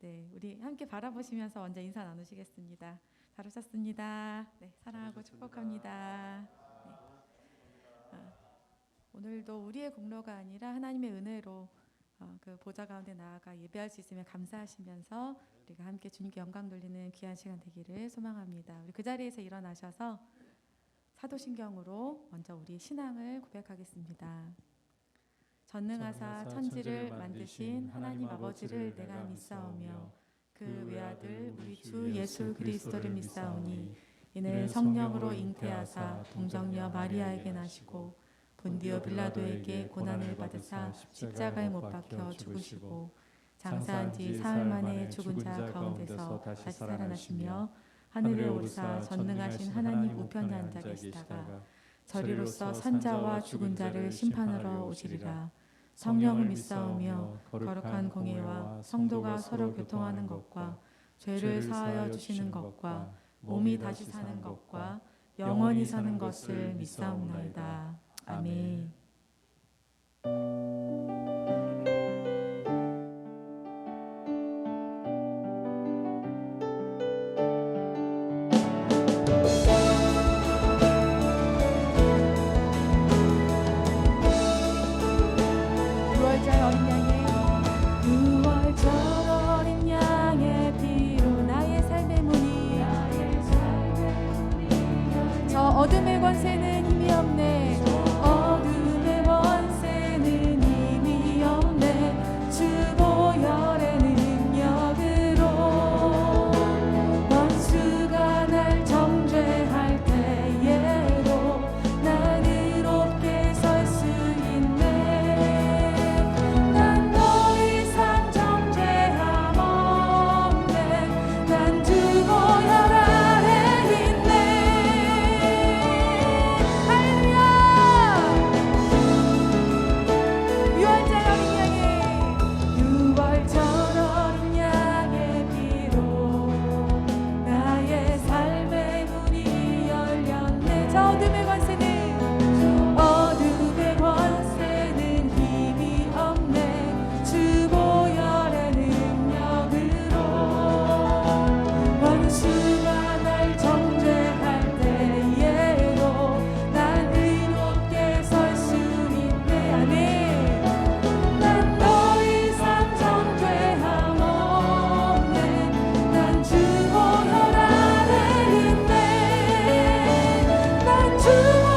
네, 우리 함께 바라보시면서 먼저 인사 나누시겠습니다. 잘 오셨습니다. 네, 사랑하고 축복합니다. 네. 오늘도 우리의 공로가 아니라 하나님의 은혜로 그 보좌 가운데 나아가 예배할 수 있으면 감사하시면서 우리가 함께 주님께 영광 돌리는 귀한 시간 되기를 소망합니다. 우리 그 자리에서 일어나셔서 사도신경으로 먼저 우리 신앙을 고백하겠습니다. 전능하사 천지를 만드신 하나님 아버지를 내가 믿사오며 그 외아들 우리 주 예수 그리스도를 믿사오니 이는 성령으로 잉태하사 동정녀 마리아에게 나시고 본디오 빌라도에게 고난을 받으사 십자가에 못 박혀 죽으시고 장사한 지 사흘 만에 죽은 자 가운데서 다시 살아나시며 하늘에 오르사 전능하신 하나님 우편에 앉아 계시다가 저리로서 산자와 죽은 자를 심판하러 오시리라. 성령을 믿사오며 거룩한 공예와 성도가 서로 교통하는 것과 죄를 사하여 주시는 것과 몸이 다시 사는 것과 영원히 사는 것을 믿사옵나이다. 아멘. 어둠의 권세는 힘이 없네. 어둠의 권세는 힘이 없네. 주 보혈의 능력으로 원수가 날 정죄할 때에도 난 의롭게 설 수 있네. 난 더 이상 정죄함 없네. 난 주 보혈 주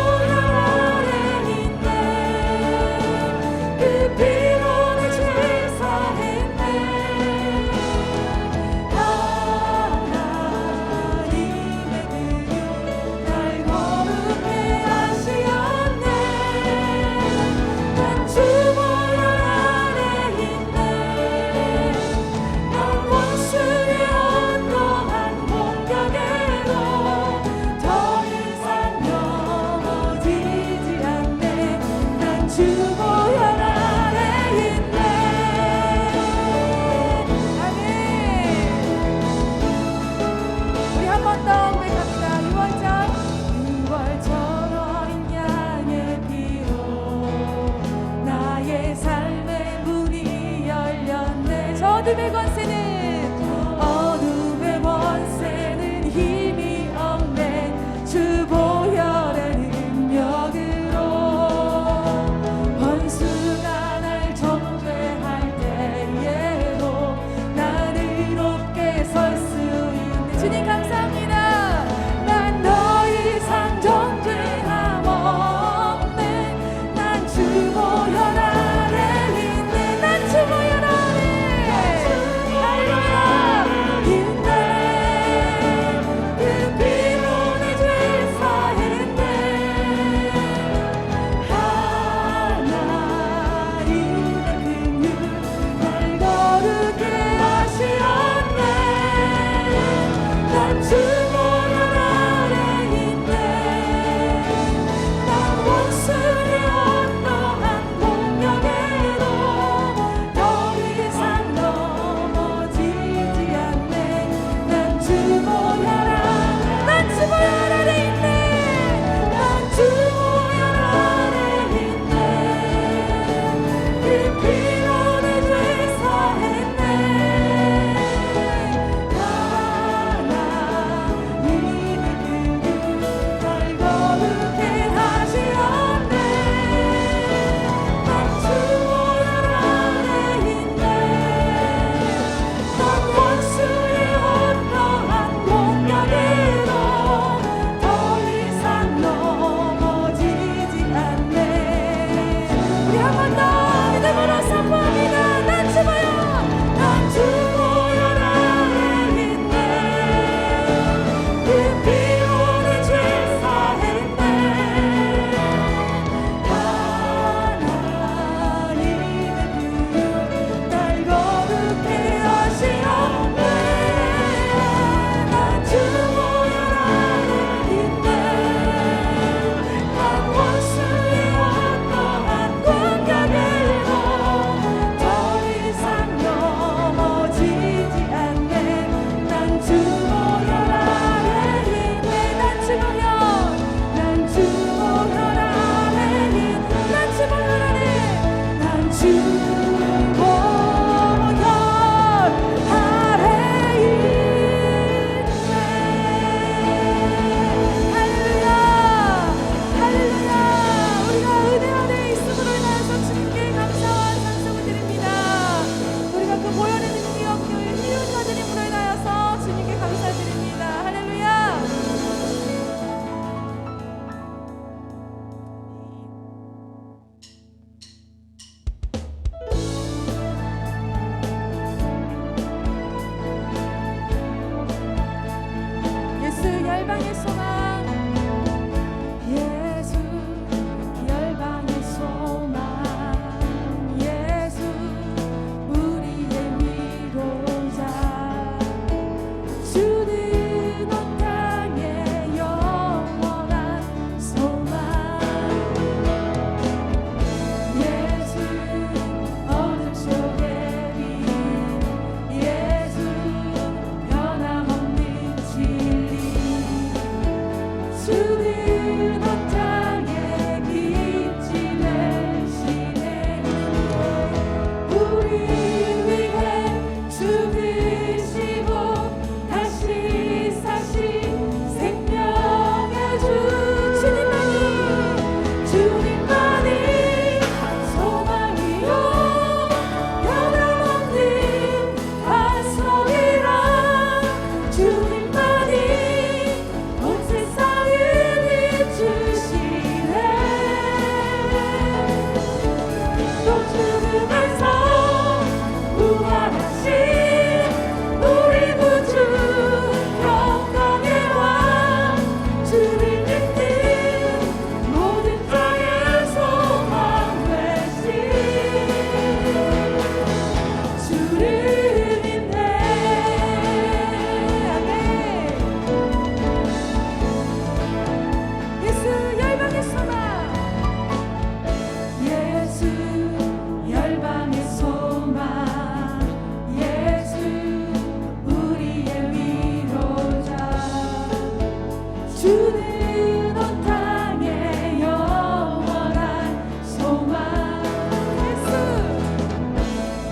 주는 온 땅에 영원한 소망.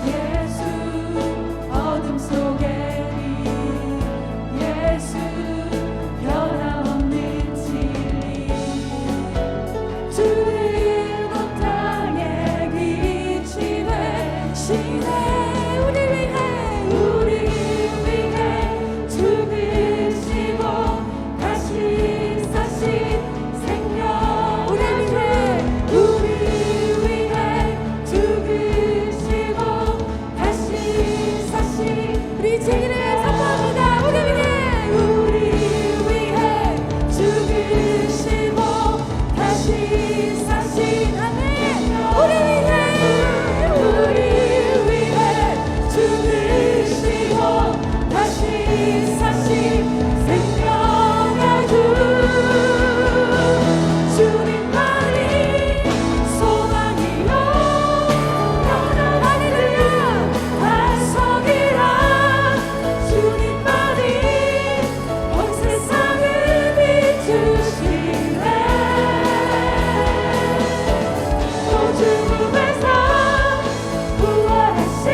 예수 어둠 속에 예수 변함없는 진리. 주는 온 땅에 빛이 되시네. 우리 위해 죽으시고 다시 사신 생명. 우리 위해 죽으시고 다시 사신 우리 죄인을 사포합니다. 우리 위해 죽으시고 다시 사신 아멘. 우리 위해 죽으시고 다시 사신 생명의 주. 주님만이 소망이요 할렐루야 반석이라. 주님만이 온 세상을 비추시네. 또 죽음에서 부활하신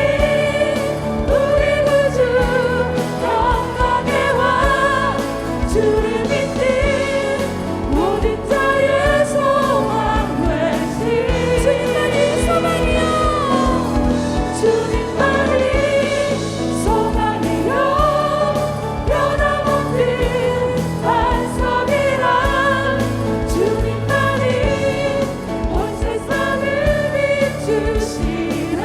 우리 구주 영광의 왕. 주를 믿는 모든 자의 소망 되신 주님만이 소망이요. 주님만이 소망이요 변함없는 반석이라. 주님만이 온 세상을 비추시네.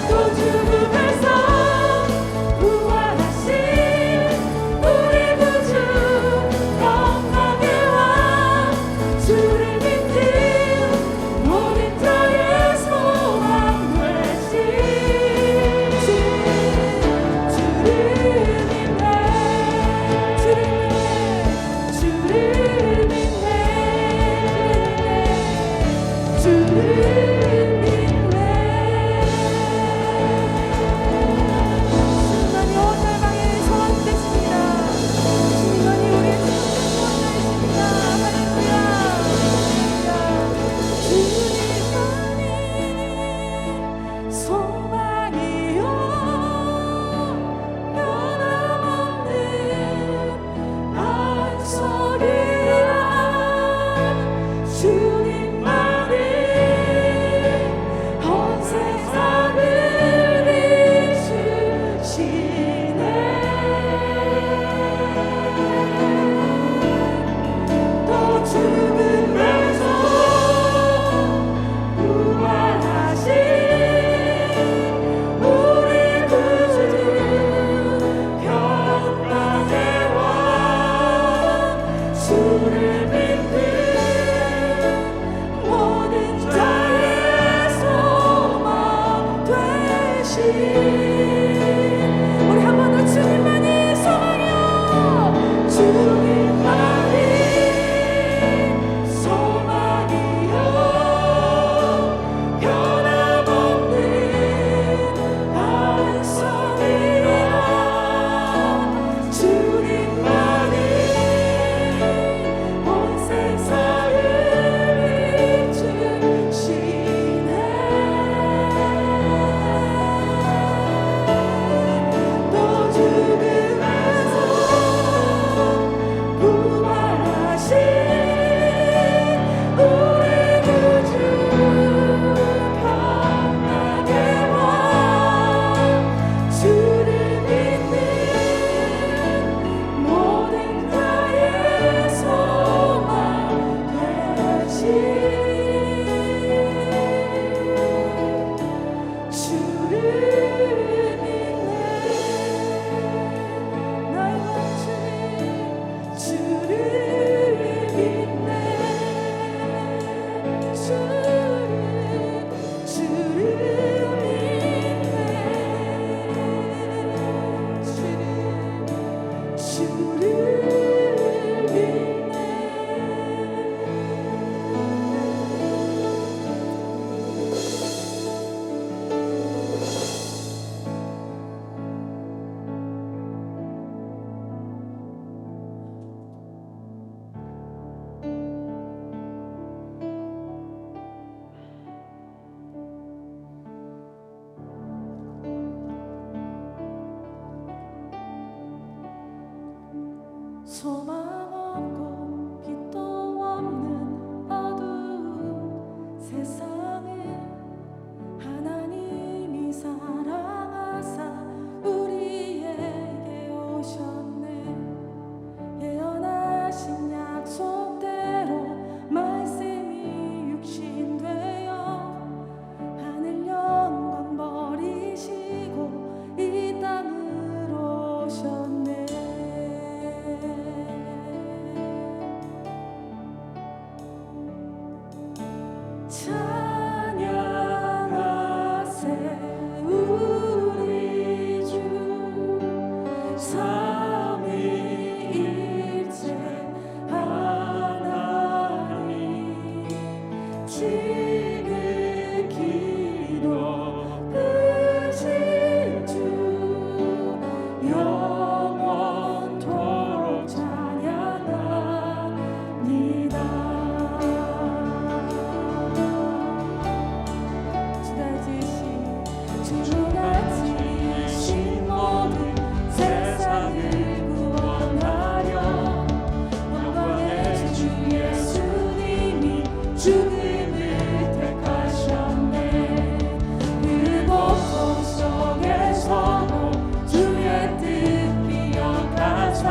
또 죽음에서 부활하신 우리 구주 영광의 왕. 주를 믿는 모든 자의 소망 되신 주를 믿네. 주를 믿네. 주를 믿네. 주님만이 온 열방의 소망 되십니다. 주님만이 우리의 소망 되십니다. 할렐루야. 주님만이 소망이요 변함없는 반석이라. 주님만이 온 세상을 비추시네. 또 죽음에서 부활하신 우리 구주 영광의 왕. 주를 믿는 모든 자의 소망 되신 우리 한 번 더 주님만이 소망이요. 주님만이 소망이요 변함없는 반석이라. 주님만이 온 소망 없고 빛도 없는 어두운 세상에 하나님이 사랑하사 우리에게 오셨네. 예언하신 약속대로 말씀이 육신되어 하늘 영광 버리시고 이 땅으로 오셨네. 찬양하세 우리 주 삼위일체 하나님 지극히 높으신 주 영원토록 찬양합니다. 주가 지으신 모든 세상을 구원하려 영광의 주 예수님이 죽음을 택하셨네. 그 고통 속에서도 주의 뜻 기억하사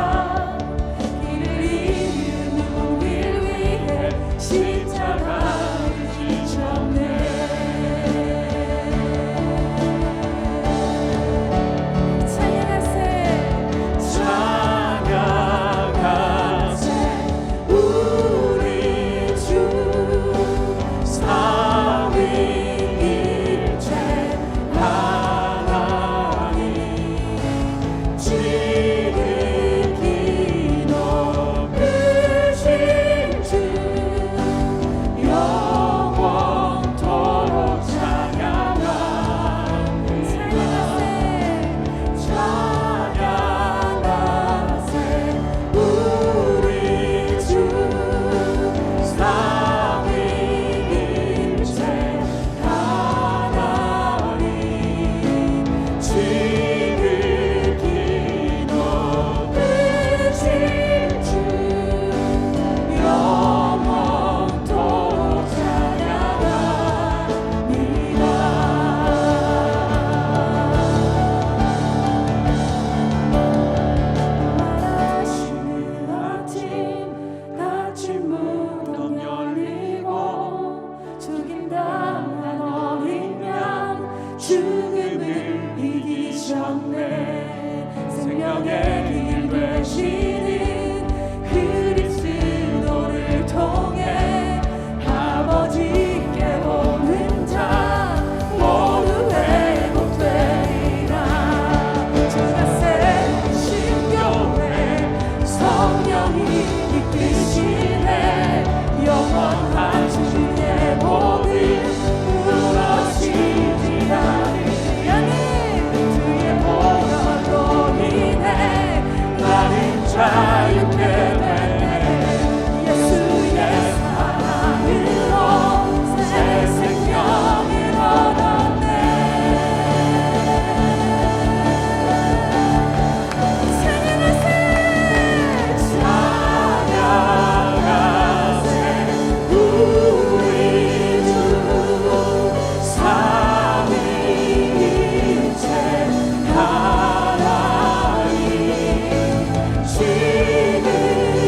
길을 잃은 우리를 위해 십자가를 지셨네. 죽음을 이기셨네. 생명의 길 되시는 그리스도를 통해 아버지께 오는 자 모두 회복되리라. 주가 세우신 교회 성령이 이끄시네. 영원한 주의 복을 부러지지 않으리. 주의 보혈로 인해 나는 자유케 되네. 예수의 사랑으로 새 생명을 얻었네. 찬양하세 찬양하세 우리 주 삼위일체 하나님 지극히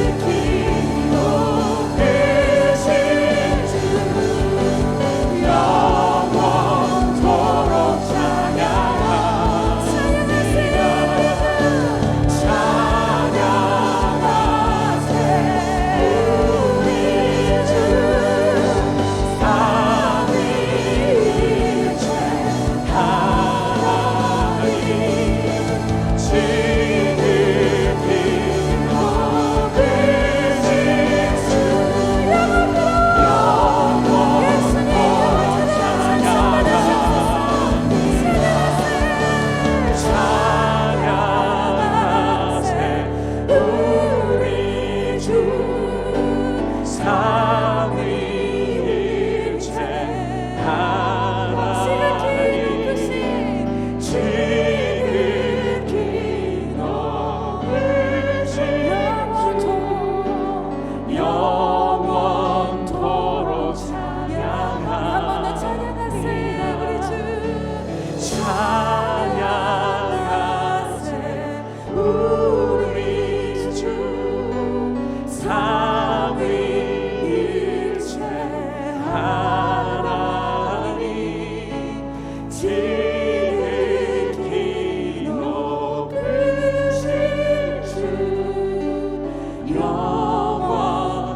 영원토록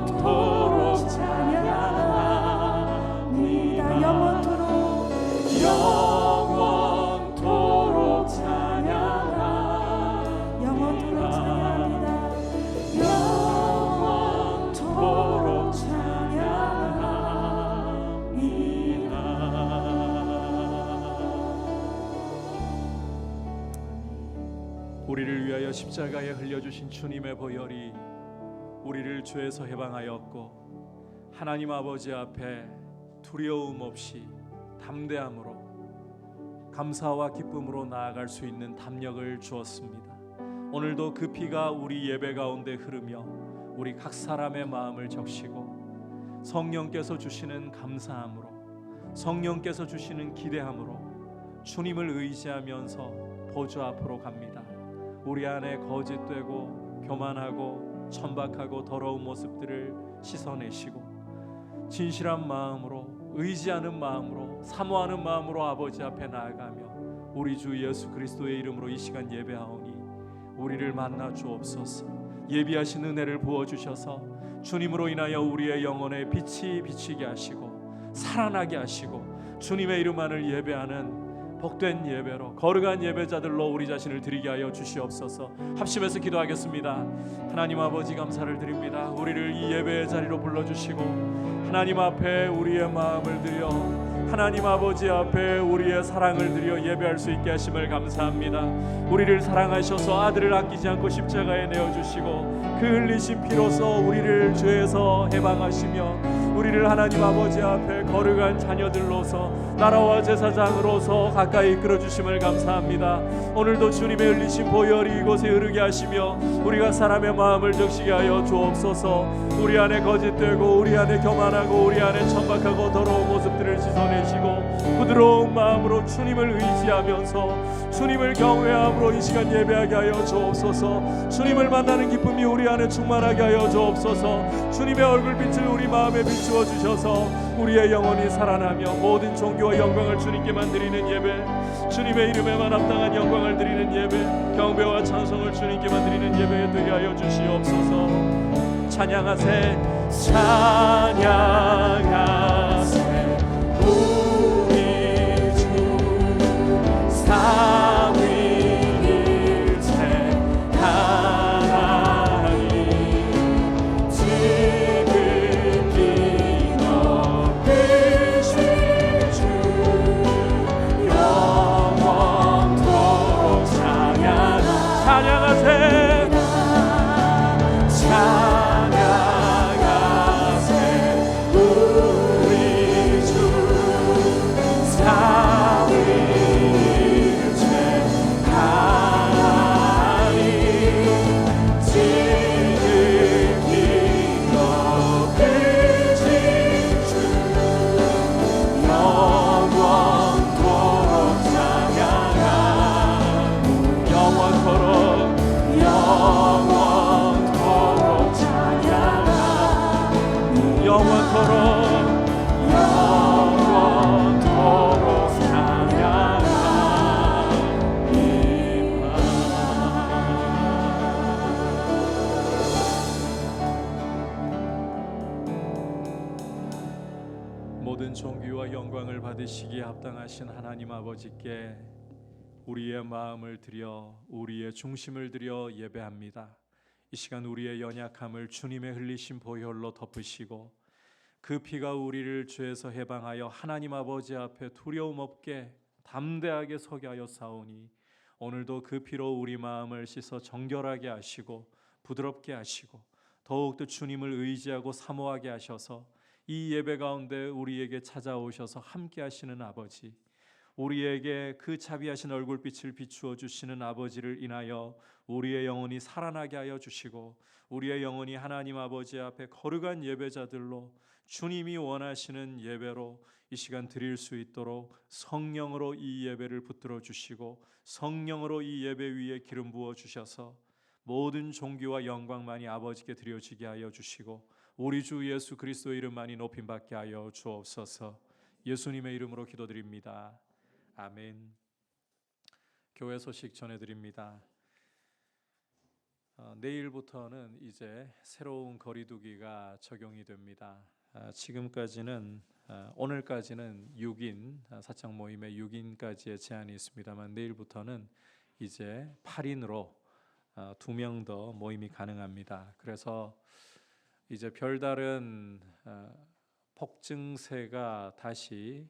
찬양합니다. 영원토록 찬양합니다. 영원토록 우리를 위하여 십자가에 흘려주신 주님의 보혈이 우리를 죄에서 해방하였고 하나님 아버지 앞에 두려움 없이 담대함으로 감사와 기쁨으로 나아갈 수 있는 담력을 주었습니다. 오늘도 그 피가 우리 예배 가운데 흐르며 우리 각 사람의 마음을 적시고 성령께서 주시는 감사함으로, 성령께서 주시는 기대함으로 주님을 의지하면서 보좌 앞으로 갑니다. 우리 안에 거짓되고 교만하고 천박하고 더러운 모습들을 씻어내시고 진실한 마음으로, 의지하는 마음으로, 사모하는 마음으로 아버지 앞에 나아가며 우리 주 예수 그리스도의 이름으로 이 시간 예배하오니 우리를 만나 주옵소서. 예비하신 은혜를 부어주셔서 주님으로 인하여 우리의 영혼에 빛이 비치게 하시고 살아나게 하시고 주님의 이름만을 예배하는 복된 예배로, 거룩한 예배자들로 우리 자신을 드리게 하여 주시옵소서. 합심해서 기도하겠습니다. 하나님 아버지 감사를 드립니다. 우리를 이 예배의 자리로 불러주시고 하나님 앞에 우리의 마음을 드려, 하나님 아버지 앞에 우리의 사랑을 드려 예배할 수 있게 하심을 감사합니다. 우리를 사랑하셔서 아들을 아끼지 않고 십자가에 내어주시고 그 흘리신 피로서 우리를 죄에서 해방하시며 우리를 하나님 아버지 앞에 거룩한 자녀들로서, 나라와 제사장으로서 가까이 이끌어주심을 감사합니다. 오늘도 주님의 흘리신 보혈이 이곳에 흐르게 하시며 우리가 사람의 마음을 적시게 하여 주옵소서. 우리 안에 거짓되고 우리 안에 교만하고 우리 안에 천박하고 더러운 모습들을 씻어내시고 부드러운 마음으로 주님을 의지하면서 주님을 경외함으로 이 시간 예배하게 하여 주옵소서. 주님을 만나는 기쁨이 우리 안에 충만하게 하여 주옵소서. 주님의 얼굴빛을 우리 마음에 비추어 주셔서 우리의 영혼이 살아나며 모든 종교와 영광을 주님께만 드리는 예배, 주님의 이름에만 합당한 영광을 드리는 예배, 경배와 찬송을 주님께만 드리는 예배에 되게 하여 주시옵소서. 찬양하세, 찬양하세 우리 주 삼위일체 하나님, 지극히 높으신 주 영원토록 찬양하세, 모든 존귀와 영광을 받으시기에 합당하신 하나님 아버지께 우리의 마음을 드려, 우리의 중심을 드려 예배합니다. 이 시간 우리의 연약함을 주님의 흘리신 보혈로 덮으시고 그 피가 우리를 죄에서 해방하여 하나님 아버지 앞에 두려움 없게 담대하게 서게 하여 사오니 오늘도 그 피로 우리 마음을 씻어 정결하게 하시고 부드럽게 하시고 더욱더 주님을 의지하고 사모하게 하셔서 이 예배 가운데 우리에게 찾아오셔서 함께 하시는 아버지, 우리에게 그 자비하신 얼굴빛을 비추어 주시는 아버지를 인하여 우리의 영혼이 살아나게 하여 주시고 우리의 영혼이 하나님 아버지 앞에 거룩한 예배자들로 주님이 원하시는 예배로 이 시간 드릴 수 있도록 성령으로 이 예배를 붙들어 주시고 성령으로 이 예배 위에 기름 부어 주셔서 모든 존귀와 영광만이 아버지께 드려지게 하여 주시고 우리 주 예수 그리스도의 이름만이 높임받게 하여 주옵소서. 예수님의 이름으로 기도드립니다. 아멘. 교회 소식 전해드립니다. 내일부터는 이제 새로운 거리두기가 적용이 됩니다. 지금까지는 오늘까지는 6인 사창 모임에 6인까지의 제한이 있습니다만 내일부터는 이제 8인으로 2명 더 모임이 가능합니다. 그래서 이제 별다른 폭증세가 다시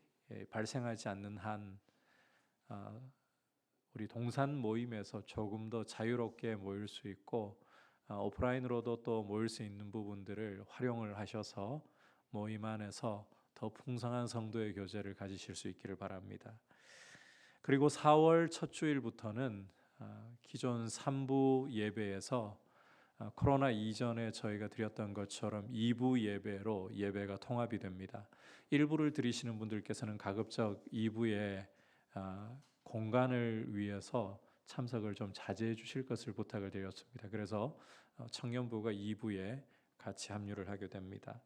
발생하지 않는 한 우리 동산 모임에서 조금 더 자유롭게 모일 수 있고 오프라인으로도 또 모일 수 있는 부분들을 활용을 하셔서 모임 안에서 더 풍성한 성도의 교제를 가지실 수 있기를 바랍니다. 그리고 4월 첫 주일부터는 기존 3부 예배에서 코로나 이전에 저희가 드렸던 것처럼 2부 예배로 예배가 통합이 됩니다. 1부를 드리시는 분들께서는 가급적 2부에 공간을 위해서 참석을 좀 자제해 주실 것을 부탁을 드렸습니다. 그래서 청년부가 2부에 같이 합류를 하게 됩니다.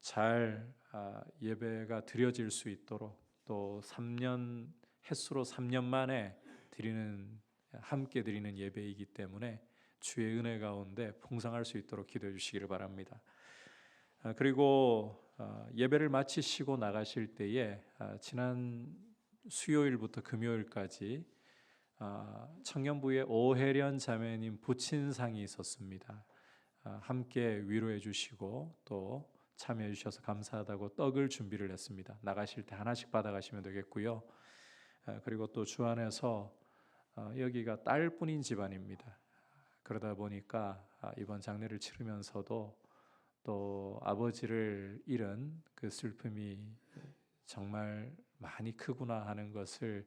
잘 예배가 드려질 수 있도록 또 3년 횟수로 3년 만에 함께 드리는 예배이기 때문에 주의 은혜 가운데 풍성할 수 있도록 기도해 주시기를 바랍니다. 그리고 예배를 마치시고 나가실 때에 지난 수요일부터 금요일까지 청년부의 오혜련 자매님 부친상이 있었습니다. 함께 위로해 주시고 또 참여해 주셔서 감사하다고 떡을 준비를 했습니다. 나가실 때 하나씩 받아가시면 되겠고요. 그리고 또 주 안에서 여기가 딸뿐인 집안입니다. 그러다 보니까 이번 장례를 치르면서도 또 아버지를 잃은 그 슬픔이 정말 많이 크구나 하는 것을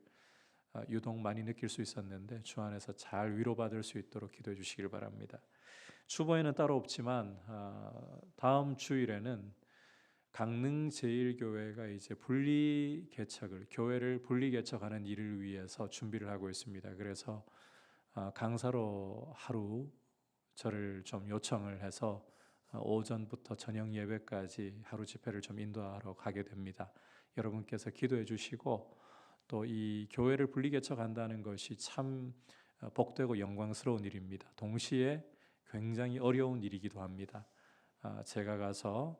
유독 많이 느낄 수 있었는데 주 안에서 잘 위로받을 수 있도록 기도해 주시길 바랍니다. 추모에는 따로 없지만 다음 주일에는 강릉제일교회가 이제 교회를 분리 개척하는 일을 위해서 준비를 하고 있습니다. 그래서 강사로 하루 저를 좀 요청을 해서 오전부터 저녁 예배까지 하루 집회를 좀 인도하러 가게 됩니다. 여러분께서 기도해 주시고 또 이 교회를 분리 개척한다는 것이 참 복되고 영광스러운 일입니다. 동시에 굉장히 어려운 일이기도 합니다. 제가 가서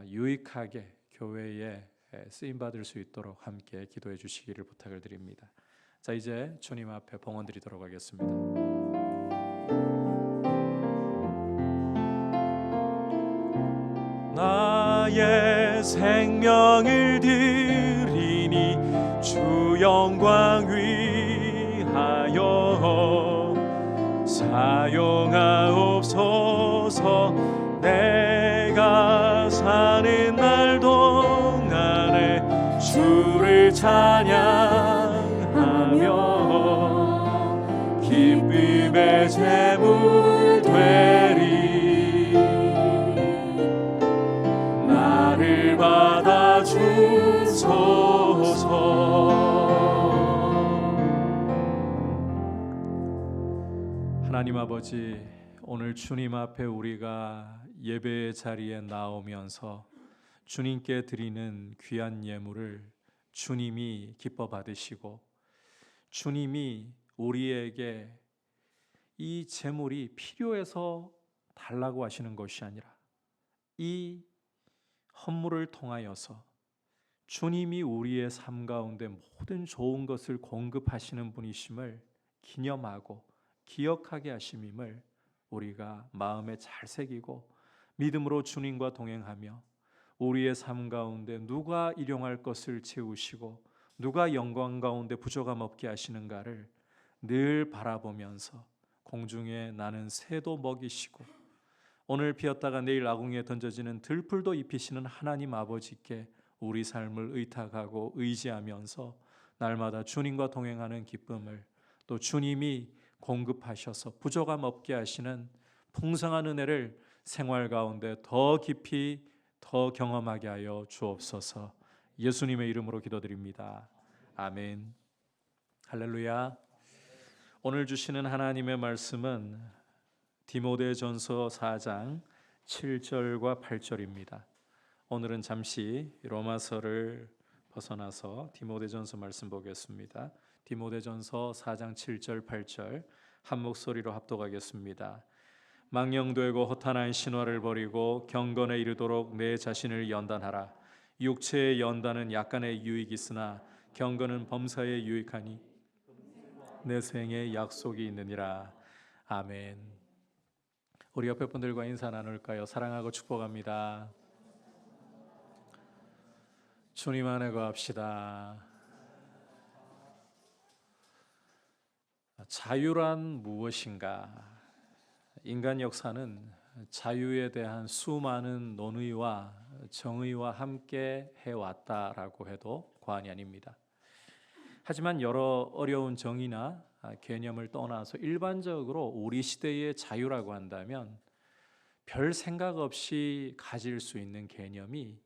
유익하게 교회에 쓰임 받을 수 있도록 함께 기도해 주시기를 부탁을 드립니다. 자, 이제 주님 앞에 봉헌 드리도록 하겠습니다. 나의 생명을 드리니 주 영광 위하여 사용하옵소서. 내가 사는 날 동안에 주를 찬양하며 기쁨의 제물 되리. 나를 받아주소서. 하나님 아버지, 오늘 주님 앞에 우리가 예배의 자리에 나오면서 주님께 드리는 귀한 예물을 주님이 기뻐 받으시고 주님이 우리에게 이 제물이 필요해서 달라고 하시는 것이 아니라 이 헌물을 통하여서 주님이 우리의 삶 가운데 모든 좋은 것을 공급하시는 분이심을 기념하고 기억하게 하심임을 우리가 마음에 잘 새기고 믿음으로 주님과 동행하며 우리의 삶 가운데 누가 일용할 것을 채우시고 누가 영광 가운데 부족함 없게 하시는가를 늘 바라보면서 공중에 나는 새도 먹이시고 오늘 피었다가 내일 아궁이에 던져지는 들풀도 입히시는 하나님 아버지께 우리 삶을 의탁하고 의지하면서 날마다 주님과 동행하는 기쁨을 또 주님이 공급하셔서 부족함 없게 하시는 풍성한 은혜를 생활 가운데 더 깊이 더 경험하게 하여 주옵소서. 예수님의 이름으로 기도드립니다. 아멘. 할렐루야. 오늘 주시는 하나님의 말씀은 디모데전서 4장 7절과 8절입니다. 오늘은 잠시 로마서를 벗어나서 디모데전서 말씀 보겠습니다. 디모데전서 4장 7절 8절 한 목소리로 합독하겠습니다. 망령되고 허탄한 신화를 버리고 경건에 이르도록 내 자신을 연단하라. 육체의 연단은 약간의 유익이 있으나 경건은 범사에 유익하니 내 생에 약속이 있느니라. 아멘. 우리 옆에 분들과 인사 나눌까요? 사랑하고 축복합니다. 주님 안에 거합시다. 자유란 무엇인가? 인간 역사는 자유에 대한 수많은 논의와 정의와 함께 해왔다라고 해도 과언이 아닙니다. 하지만 여러 어려운 정의나 개념을 떠나서 일반적으로 우리 시대의 자유라고 한다면 별 생각 없이 가질 수 있는 개념이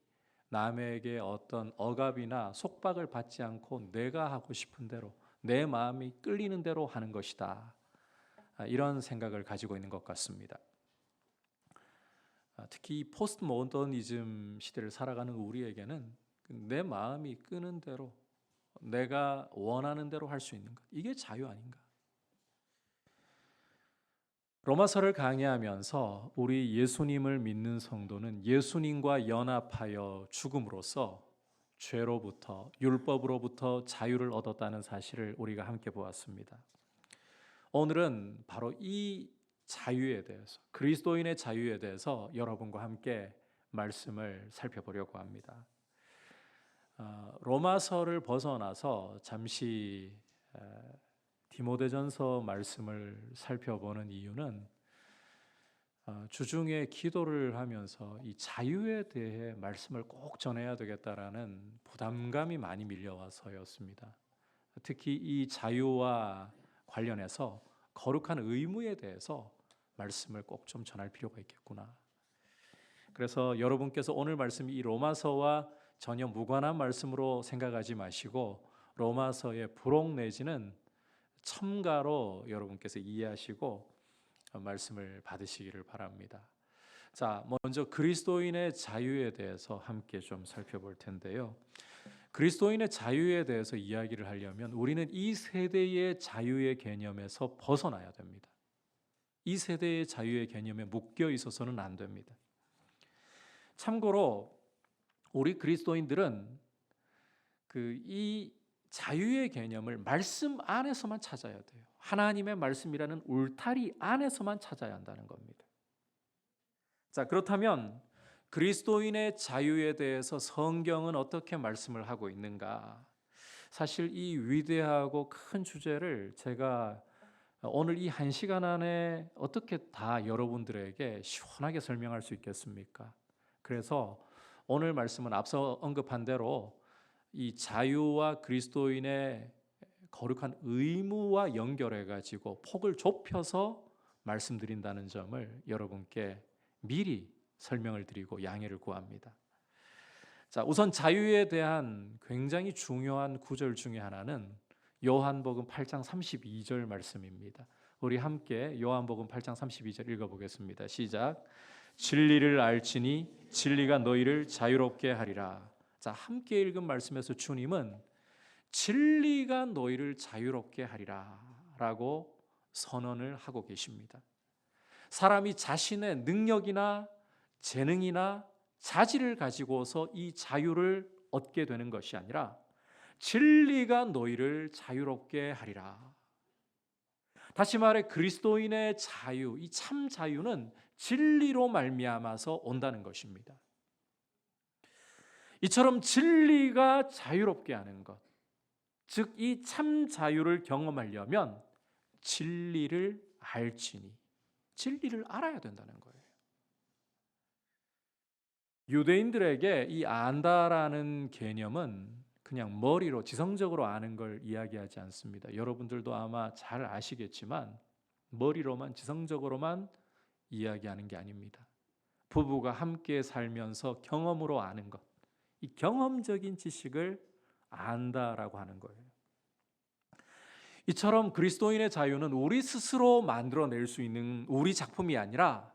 남에게 어떤 억압이나 속박을 받지 않고 내가 하고 싶은 대로 내 마음이 끌리는 대로 하는 것이다. 이런 생각을 가지고 있는 것 같습니다. 특히 포스트 모더니즘 시대를 살아가는 우리에게는 내 마음이 끄는 대로 내가 원하는 대로 할 수 있는 것, 이게 자유 아닌가? 로마서를 강의하면서 우리 예수님을 믿는 성도는 예수님과 연합하여 죽음으로써 죄로부터 율법으로부터 자유를 얻었다는 사실을 우리가 함께 보았습니다. 오늘은 바로 이 자유에 대해서, 그리스도인의 자유에 대해서 여러분과 함께 말씀을 살펴보려고 합니다. 로마서를 벗어나서 잠시 디모데전서 말씀을 살펴보는 이유는 주중에 기도를 하면서 이 자유에 대해 말씀을 꼭 전해야 되겠다라는 부담감이 많이 밀려와서였습니다. 특히 이 자유와 관련해서 거룩한 의무에 대해서 말씀을 꼭 좀 전할 필요가 있겠구나. 그래서 여러분께서 오늘 말씀이 이 로마서와 전혀 무관한 말씀으로 생각하지 마시고 로마서의 부록 내지는 첨가로 여러분께서 이해하시고 말씀을 받으시기를 바랍니다. 자, 먼저 그리스도인의 자유에 대해서 함께 좀 살펴볼 텐데요. 그리스도인의 자유에 대해서 이야기를 하려면 우리는 이 세대의 자유의 개념에서 벗어나야 됩니다. 이 세대의 자유의 개념에 묶여 있어서는 안 됩니다. 참고로 우리 그리스도인들은 이 자유의 개념을 말씀 안에서만 찾아야 돼요. 하나님의 말씀이라는 울타리 안에서만 찾아야 한다는 겁니다. 자, 그렇다면 그리스도인의 자유에 대해서 성경은 어떻게 말씀을 하고 있는가? 사실 이 위대하고 큰 주제를 제가 오늘 이 1시간 안에 어떻게 다 여러분들에게 시원하게 설명할 수 있겠습니까? 그래서 오늘 말씀은 앞서 언급한 대로 이 자유와 그리스도인의 거룩한 의무와 연결해 가지고 폭을 좁혀서 말씀드린다는 점을 여러분께 미리 설명을 드리고 양해를 구합니다. 자, 우선 자유에 대한 굉장히 중요한 구절 중에 하나는 요한복음 8장 32절 말씀입니다. 우리 함께 요한복음 8장 32절 읽어보겠습니다. 시작. 진리를 알지니 진리가 너희를 자유롭게 하리라. 자, 함께 읽은 말씀에서 주님은 진리가 너희를 자유롭게 하리라 라고 선언을 하고 계십니다. 사람이 자신의 능력이나 재능이나 자질을 가지고서 이 자유를 얻게 되는 것이 아니라 진리가 너희를 자유롭게 하리라. 다시 말해 그리스도인의 자유, 이 참 자유는 진리로 말미암아서 온다는 것입니다. 이처럼 진리가 자유롭게 하는 것, 즉 이 참 자유를 경험하려면 진리를 알지니, 진리를 알아야 된다는 거예요. 유대인들에게 이 안다라는 개념은 그냥 머리로 지성적으로 아는 걸 이야기하지 않습니다. 여러분들도 아마 잘 아시겠지만 머리로만 지성적으로만 이야기하는 게 아닙니다. 부부가 함께 살면서 경험으로 아는 것, 이 경험적인 지식을 안다라고 하는 거예요. 이처럼 그리스도인의 자유는 우리 스스로 만들어낼 수 있는 우리 작품이 아니라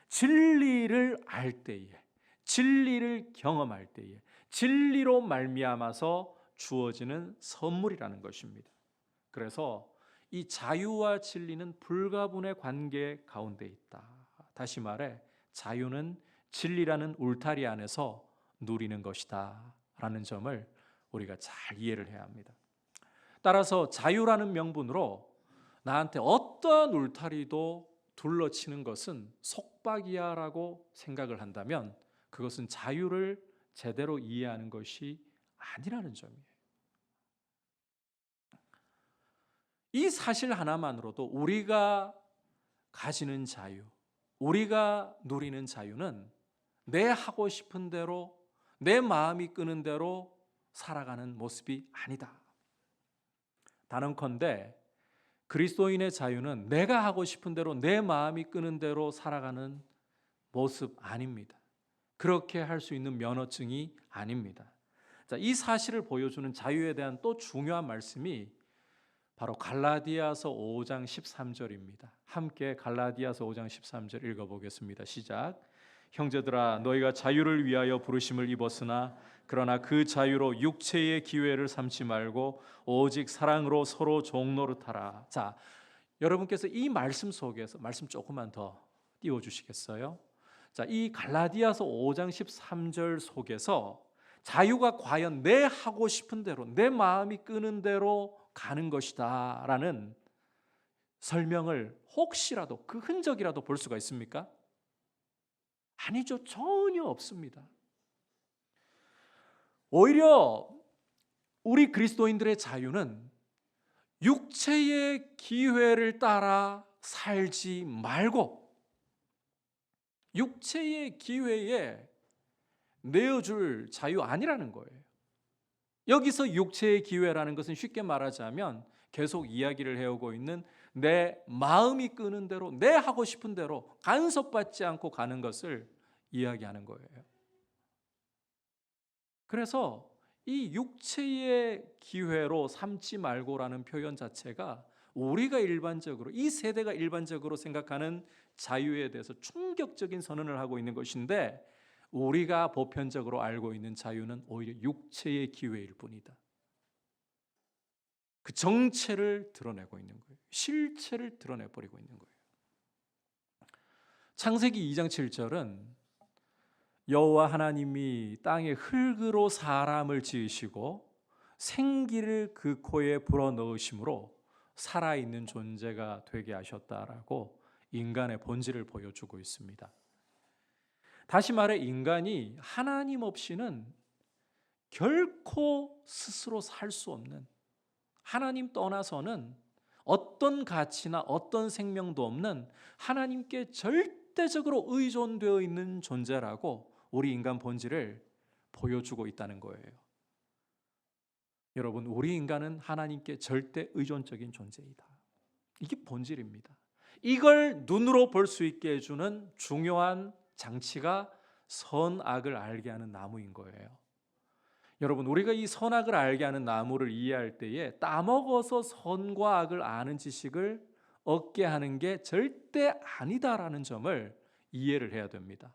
진리를 알 때에, 진리를 경험할 때에 진리로 말미암아서 주어지는 선물이라는 것입니다. 그래서 이 자유와 진리는 불가분의 관계 가운데 있다. 다시 말해 자유는 진리라는 울타리 안에서 누리는 것이다 라는 점을 우리가 잘 이해를 해야 합니다. 따라서 자유라는 명분으로 나한테 어떠한 울타리도 둘러치는 것은 속박이야 라고 생각을 한다면 그것은 자유를 제대로 이해하는 것이 아니라는 점이에요. 이 사실 하나만으로도 우리가 가지는 자유, 우리가 누리는 자유는 내 하고 싶은 대로, 내 마음이 끄는 대로 살아가는 모습이 아니다. 단언컨대 그리스도인의 자유는 내가 하고 싶은 대로, 내 마음이 끄는 대로 살아가는 모습 아닙니다. 그렇게 할 수 있는 면허증이 아닙니다. 자, 이 사실을 보여주는 자유에 대한 또 중요한 말씀이 바로 갈라디아서 5장 13절입니다. 함께 갈라디아서 5장 13절 읽어보겠습니다. 시작. 형제들아 너희가 자유를 위하여 부르심을 입었으나 그러나 그 자유로 육체의 기회를 삼지 말고 오직 사랑으로 서로 종노릇하라. 자, 여러분께서 이 말씀 속에서 말씀 조금만 더 띄워주시겠어요? 자, 이 갈라디아서 5장 13절 속에서 자유가 과연 내 하고 싶은 대로, 내 마음이 끄는 대로 가는 것이다 라는 설명을 혹시라도 그 흔적이라도 볼 수가 있습니까? 아니죠. 전혀 없습니다. 오히려 우리 그리스도인들의 자유는 육체의 기회를 따라 살지 말고 육체의 기회에 내어줄 자유 아니라는 거예요. 여기서 육체의 기회라는 것은 쉽게 말하자면 계속 이야기를 해오고 있는 내 마음이 끄는 대로, 내 하고 싶은 대로 간섭받지 않고 가는 것을 이야기하는 거예요. 그래서 이 육체의 기회로 삼지 말고라는 표현 자체가 우리가 일반적으로, 이 세대가 일반적으로 생각하는 자유에 대해서 충격적인 선언을 하고 있는 것인데, 우리가 보편적으로 알고 있는 자유는 오히려 육체의 기회일 뿐이다. 그 정체를 드러내고 있는 거예요. 실체를 드러내버리고 있는 거예요. 창세기 2장 7절은 여호와 하나님이 땅에 흙으로 사람을 지으시고 생기를 그 코에 불어넣으심으로 살아있는 존재가 되게 하셨다라고 인간의 본질을 보여주고 있습니다. 다시 말해 인간이 하나님 없이는 결코 스스로 살 수 없는, 하나님 떠나서는 어떤 가치나 어떤 생명도 없는 하나님께 절대적으로 의존되어 있는 존재라고 우리 인간 본질을 보여주고 있다는 거예요. 여러분, 우리 인간은 하나님께 절대 의존적인 존재이다. 이게 본질입니다. 이걸 눈으로 볼 수 있게 해주는 중요한 장치가 선악을 알게 하는 나무인 거예요. 여러분, 우리가 이 선악을 알게 하는 나무를 이해할 때에 따먹어서 선과 악을 아는 지식을 얻게 하는 게 절대 아니다라는 점을 이해를 해야 됩니다.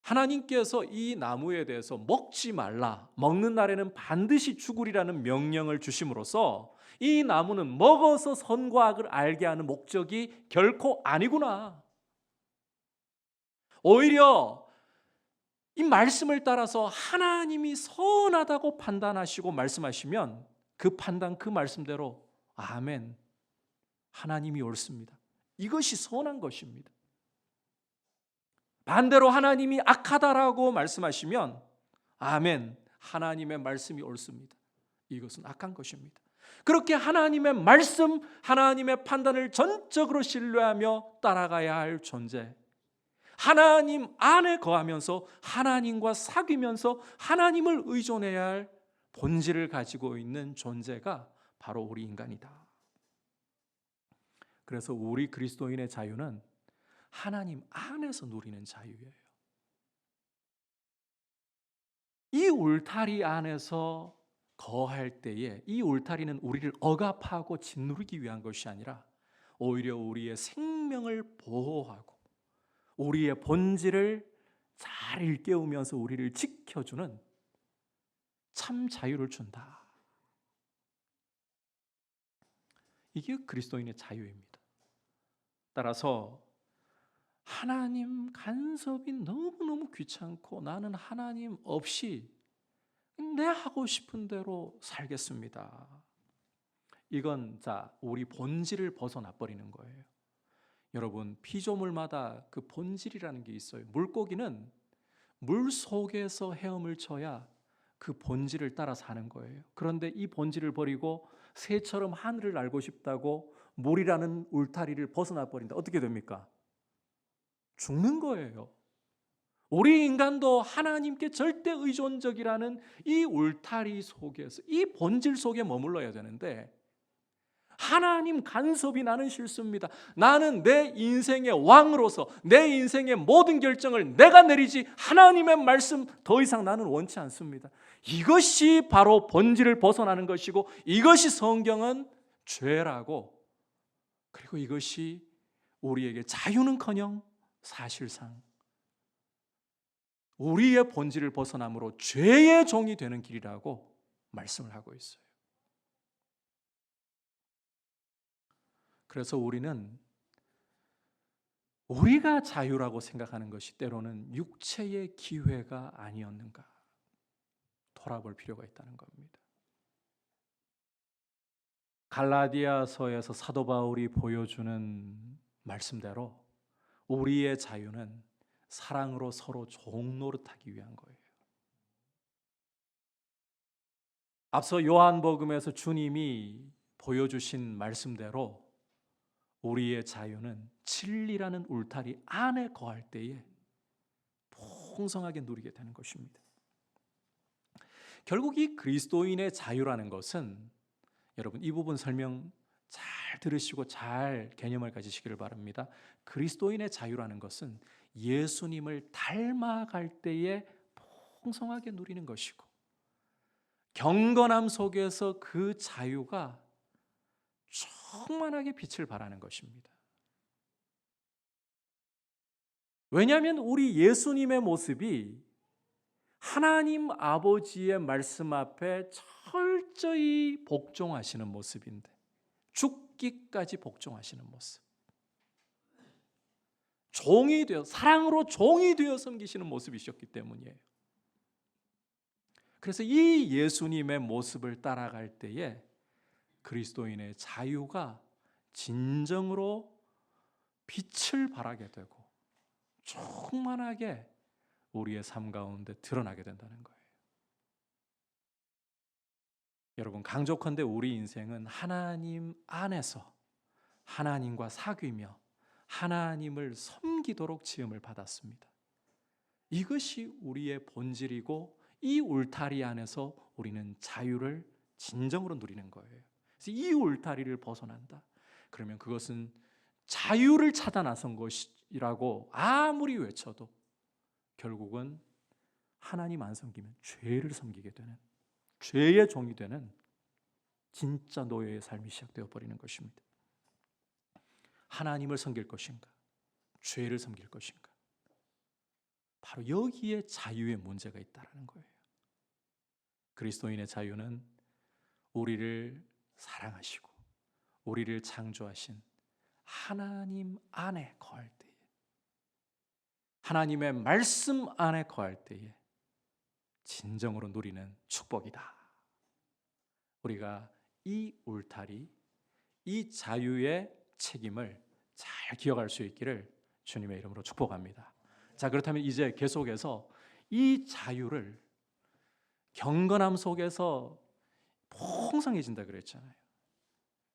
하나님께서 이 나무에 대해서 먹지 말라, 먹는 날에는 반드시 죽으리라는 명령을 주심으로써 이 나무는 먹어서 선과 악을 알게 하는 목적이 결코 아니구나. 오히려 이 말씀을 따라서 하나님이 선하다고 판단하시고 말씀하시면 그 판단, 그 말씀대로 아멘, 하나님이 옳습니다. 이것이 선한 것입니다. 반대로 하나님이 악하다라고 말씀하시면 아멘, 하나님의 말씀이 옳습니다. 이것은 악한 것입니다. 그렇게 하나님의 말씀, 하나님의 판단을 전적으로 신뢰하며 따라가야 할 존재, 하나님 안에 거하면서 하나님과 사귀면서 하나님을 의존해야 할 본질을 가지고 있는 존재가 바로 우리 인간이다. 그래서 우리 그리스도인의 자유는 하나님 안에서 누리는 자유예요. 이 울타리 안에서 거할 때에 이 울타리는 우리를 억압하고 짓누르기 위한 것이 아니라 오히려 우리의 생명을 보호하고 우리의 본질을 잘 일깨우면서 우리를 지켜주는 참 자유를 준다. 이게 그리스도인의 자유입니다. 따라서 하나님 간섭이 너무너무 귀찮고 나는 하나님 없이 내 하고 싶은 대로 살겠습니다. 이건 우리 본질을 벗어나 버리는 거예요. 여러분, 피조물마다 그 본질이라는 게 있어요. 물고기는 물 속에서 헤엄을 쳐야 그 본질을 따라 사는 거예요. 그런데 이 본질을 버리고 새처럼 하늘을 날고 싶다고 물이라는 울타리를 벗어나 버린다. 어떻게 됩니까? 죽는 거예요. 우리 인간도 하나님께 절대 의존적이라는 이 울타리 속에서, 이 본질 속에 머물러야 되는데, 하나님 간섭이 나는 싫습니다. 나는 내 인생의 왕으로서 내 인생의 모든 결정을 내가 내리지 하나님의 말씀 더 이상 나는 원치 않습니다. 이것이 바로 본질을 벗어나는 것이고, 이것이 성경은 죄라고, 그리고 이것이 우리에게 자유는커녕 사실상 우리의 본질을 벗어남으로 죄의 종이 되는 길이라고 말씀을 하고 있어요. 그래서 우리는 우리가 자유라고 생각하는 것이 때로는 육체의 기회가 아니었는가 돌아볼 필요가 있다는 겁니다. 갈라디아서에서 사도 바울이 보여주는 말씀대로 우리의 자유는 사랑으로 서로 종노릇하기 위한 거예요. 앞서 요한복음에서 주님이 보여주신 말씀대로 우리의 자유는 진리라는 울타리 안에 거할 때에 풍성하게 누리게 되는 것입니다. 결국 이 그리스도인의 자유라는 것은, 여러분 이 부분 설명 잘 들으시고 잘 개념을 가지시기를 바랍니다. 그리스도인의 자유라는 것은 예수님을 닮아갈 때에 풍성하게 누리는 것이고, 경건함 속에서 그 자유가 충만하게 빛을 발하는 것입니다. 왜냐하면 우리 예수님의 모습이 하나님 아버지의 말씀 앞에 철저히 복종하시는 모습인데, 죽기까지 복종하시는 모습, 종이 되어, 사랑으로 종이 되어 섬기시는 모습이셨기 때문이에요. 그래서 이 예수님의 모습을 따라갈 때에 그리스도인의 자유가 진정으로 빛을 발하게 되고 충만하게 우리의 삶 가운데 드러나게 된다는 거예요. 여러분, 강조컨대 우리 인생은 하나님 안에서 하나님과 사귀며 하나님을 섬기도록 지음을 받았습니다. 이것이 우리의 본질이고, 이 울타리 안에서 우리는 자유를 진정으로 누리는 거예요. 그래서 이 울타리를 벗어난다. 그러면 그것은 자유를 찾아 나선 것이라고 아무리 외쳐도 결국은 하나님 안 섬기면 죄를 섬기게 되는, 죄의 종이 되는 진짜 노예의 삶이 시작되어 버리는 것입니다. 하나님을 섬길 것인가, 죄를 섬길 것인가, 바로 여기에 자유의 문제가 있다는 거예요. 그리스도인의 자유는 우리를 사랑하시고 우리를 창조하신 하나님 안에 거할 때에, 하나님의 말씀 안에 거할 때에 진정으로 누리는 축복이다. 우리가 이 울타리, 이 자유의 책임을 잘 기억할 수 있기를 주님의 이름으로 축복합니다. 자, 그렇다면 이제 계속해서 이 자유를 경건함 속에서 풍성해진다 그랬잖아요.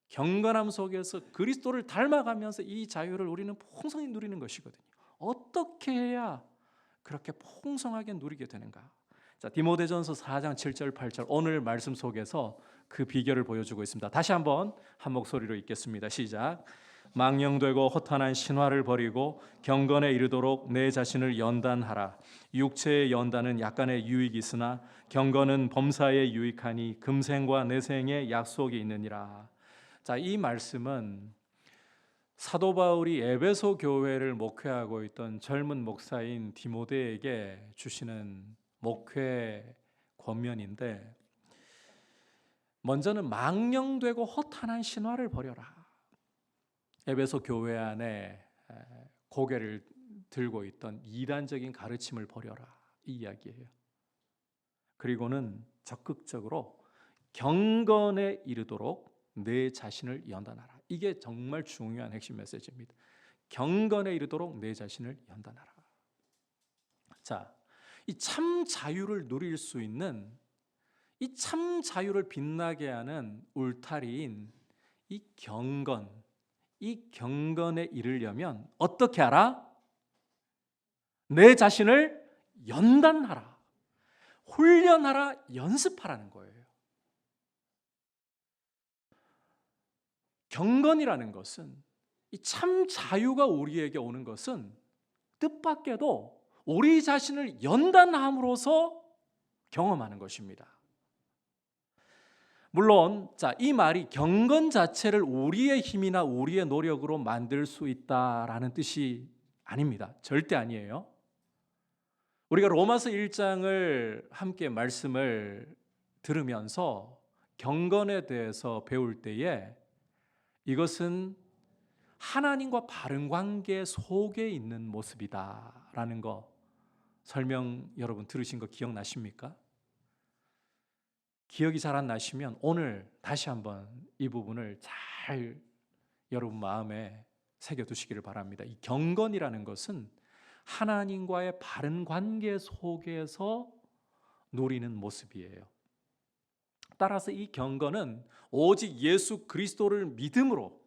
경건함 속에서 그리스도를 닮아가면서 이 자유를 우리는 풍성히 누리는 것이거든요. 어떻게 해야 그렇게 풍성하게 누리게 되는가? 자, 디모데전서 4장 7절 8절 오늘 말씀 속에서 그 비결을 보여주고 있습니다. 다시 한번 한 목소리로 읽겠습니다. 시작. 망령되고 허탄한 신화를 버리고 경건에 이르도록 내 자신을 연단하라. 육체의 연단은 약간의 유익이 있으나 경건은 범사에 유익하니 금생과 내생의 약속이 있느니라. 자, 이 말씀은 사도 바울이 에베소 교회를 목회하고 있던 젊은 목사인 디모데에게 주시는 목회 권면인데, 먼저는 망령되고 허탄한 신화를 버려라. 에베소 교회 안에 고개를 들고 있던 이단적인 가르침을 버려라, 이 이야기예요. 그리고는 적극적으로 경건에 이르도록 내 자신을 연단하라. 이게 정말 중요한 핵심 메시지입니다. 경건에 이르도록 내 자신을 연단하라. 자, 이 참 자유를 누릴 수 있는, 이 참 자유를 빛나게 하는 울타리인 이 경건, 이 경건에 이르려면 어떻게 하라? 내 자신을 연단하라, 훈련하라, 연습하라는 거예요. 경건이라는 것은, 이 참 자유가 우리에게 오는 것은 뜻밖에도 우리 자신을 연단함으로써 경험하는 것입니다. 물론 이 말이 경건 자체를 우리의 힘이나 우리의 노력으로 만들 수 있다라는 뜻이 아닙니다. 절대 아니에요. 우리가 로마서 1장을 함께 말씀을 들으면서 경건에 대해서 배울 때에 이것은 하나님과 바른 관계 속에 있는 모습이다라는 거 설명 여러분 들으신 거 기억나십니까? 기억이 잘 안 나시면 오늘 다시 한번 이 부분을 잘 여러분 마음에 새겨두시기를 바랍니다. 이 경건이라는 것은 하나님과의 바른 관계 속에서 누리는 모습이에요. 따라서 이 경건은 오직 예수 그리스도를 믿음으로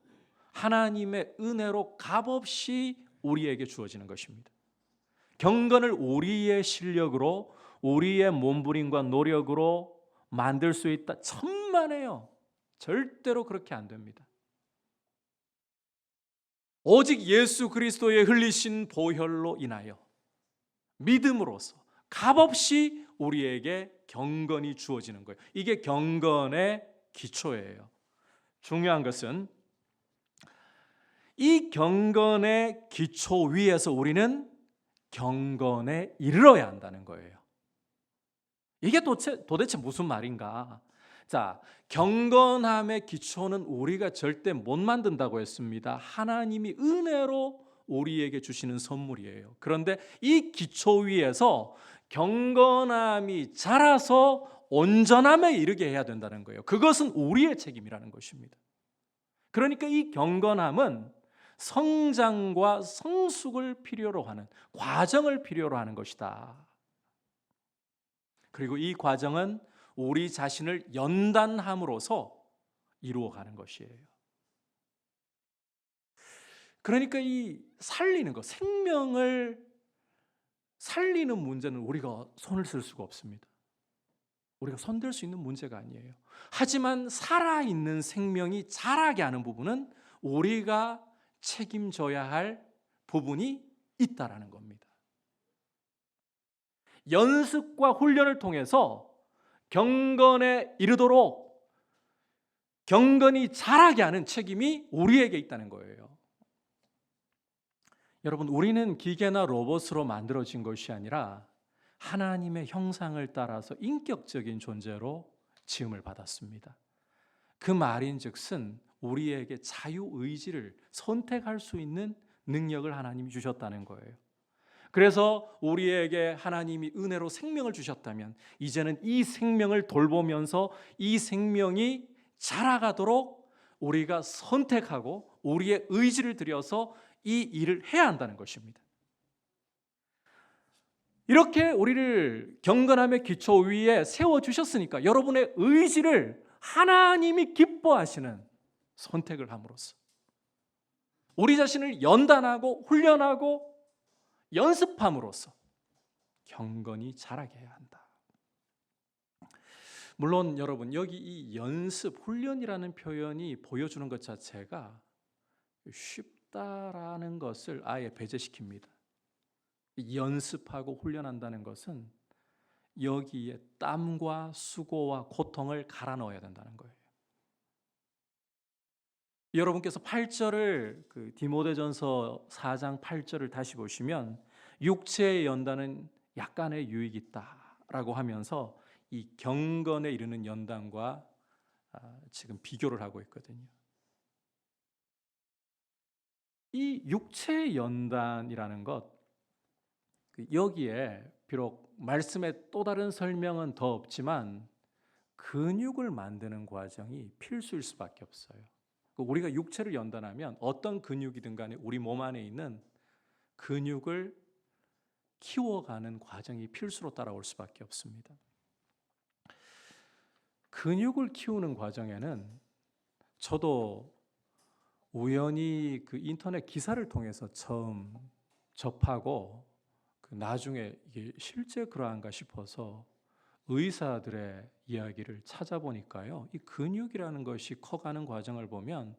하나님의 은혜로 값없이 우리에게 주어지는 것입니다. 경건을 우리의 실력으로, 우리의 몸부림과 노력으로 만들 수 있다? 천만에요. 절대로 그렇게 안 됩니다. 오직 예수 그리스도의 흘리신 보혈로 인하여 믿음으로써 값없이 우리에게 경건이 주어지는 거예요. 이게 경건의 기초예요. 중요한 것은 이 경건의 기초 위에서 우리는 경건에 이르러야 한다는 거예요. 이게 도대체 무슨 말인가? 자, 경건함의 기초는 우리가 절대 못 만든다고 했습니다. 하나님이 은혜로 우리에게 주시는 선물이에요. 그런데 이 기초 위에서 경건함이 자라서 온전함에 이르게 해야 된다는 거예요. 그것은 우리의 책임이라는 것입니다. 그러니까 이 경건함은 성장과 성숙을 필요로 하는, 과정을 필요로 하는 것이다. 그리고 이 과정은 우리 자신을 연단함으로써 이루어가는 것이에요. 그러니까 이 살리는 것, 생명을 살리는 문제는 우리가 손을 쓸 수가 없습니다. 우리가 손댈 수 있는 문제가 아니에요. 하지만 살아있는 생명이 자라게 하는 부분은 우리가 책임져야 할 부분이 있다라는 겁니다. 연습과 훈련을 통해서 경건에 이르도록 경건이 자라게 하는 책임이 우리에게 있다는 거예요. 여러분, 우리는 기계나 로봇으로 만들어진 것이 아니라 하나님의 형상을 따라서 인격적인 존재로 지음을 받았습니다. 그 말인즉슨 우리에게 자유의지를 선택할 수 있는 능력을 하나님이 주셨다는 거예요. 그래서 우리에게 하나님이 은혜로 생명을 주셨다면 이제는 이 생명을 돌보면서 이 생명이 자라가도록 우리가 선택하고 우리의 의지를 들여서 이 일을 해야 한다는 것입니다. 이렇게 우리를 경건함의 기초 위에 세워주셨으니까 여러분의 의지를 하나님이 기뻐하시는 선택을 함으로써 우리 자신을 연단하고 훈련하고 연습함으로써 경건이 자라게 해야 한다. 물론 여러분, 여기 이 연습, 훈련이라는 표현이 보여주는 것 자체가 쉽다라는 것을 아예 배제시킵니다. 연습하고 훈련한다는 것은 여기에 땀과 수고와 고통을 갈아 넣어야 된다는 거예요. 여러분께서 8절을 디모데전서 4장 8절을 다시 보시면 육체의 연단은 약간의 유익이 있다라고 하면서 이 경건에 이르는 연단과 지금 비교를 하고 있거든요. 이 육체 연단이라는 것, 여기에 비록 말씀에 또 다른 설명은 더 없지만 근육을 만드는 과정이 필수일 수밖에 없어요. 우리가 육체를 연단하면 어떤 근육이든 간에 우리 몸 안에 있는 근육을 키워가는 과정이 필수로 따라올 수밖에 없습니다. 근육을 키우는 과정에는 저도 우연히 그 인터넷 기사를 통해서 처음 접하고 나중에 이게 실제 그러한가 싶어서 의사들의 이야기를 찾아보니까요, 이 근육이라는 것이 커가는 과정을 보면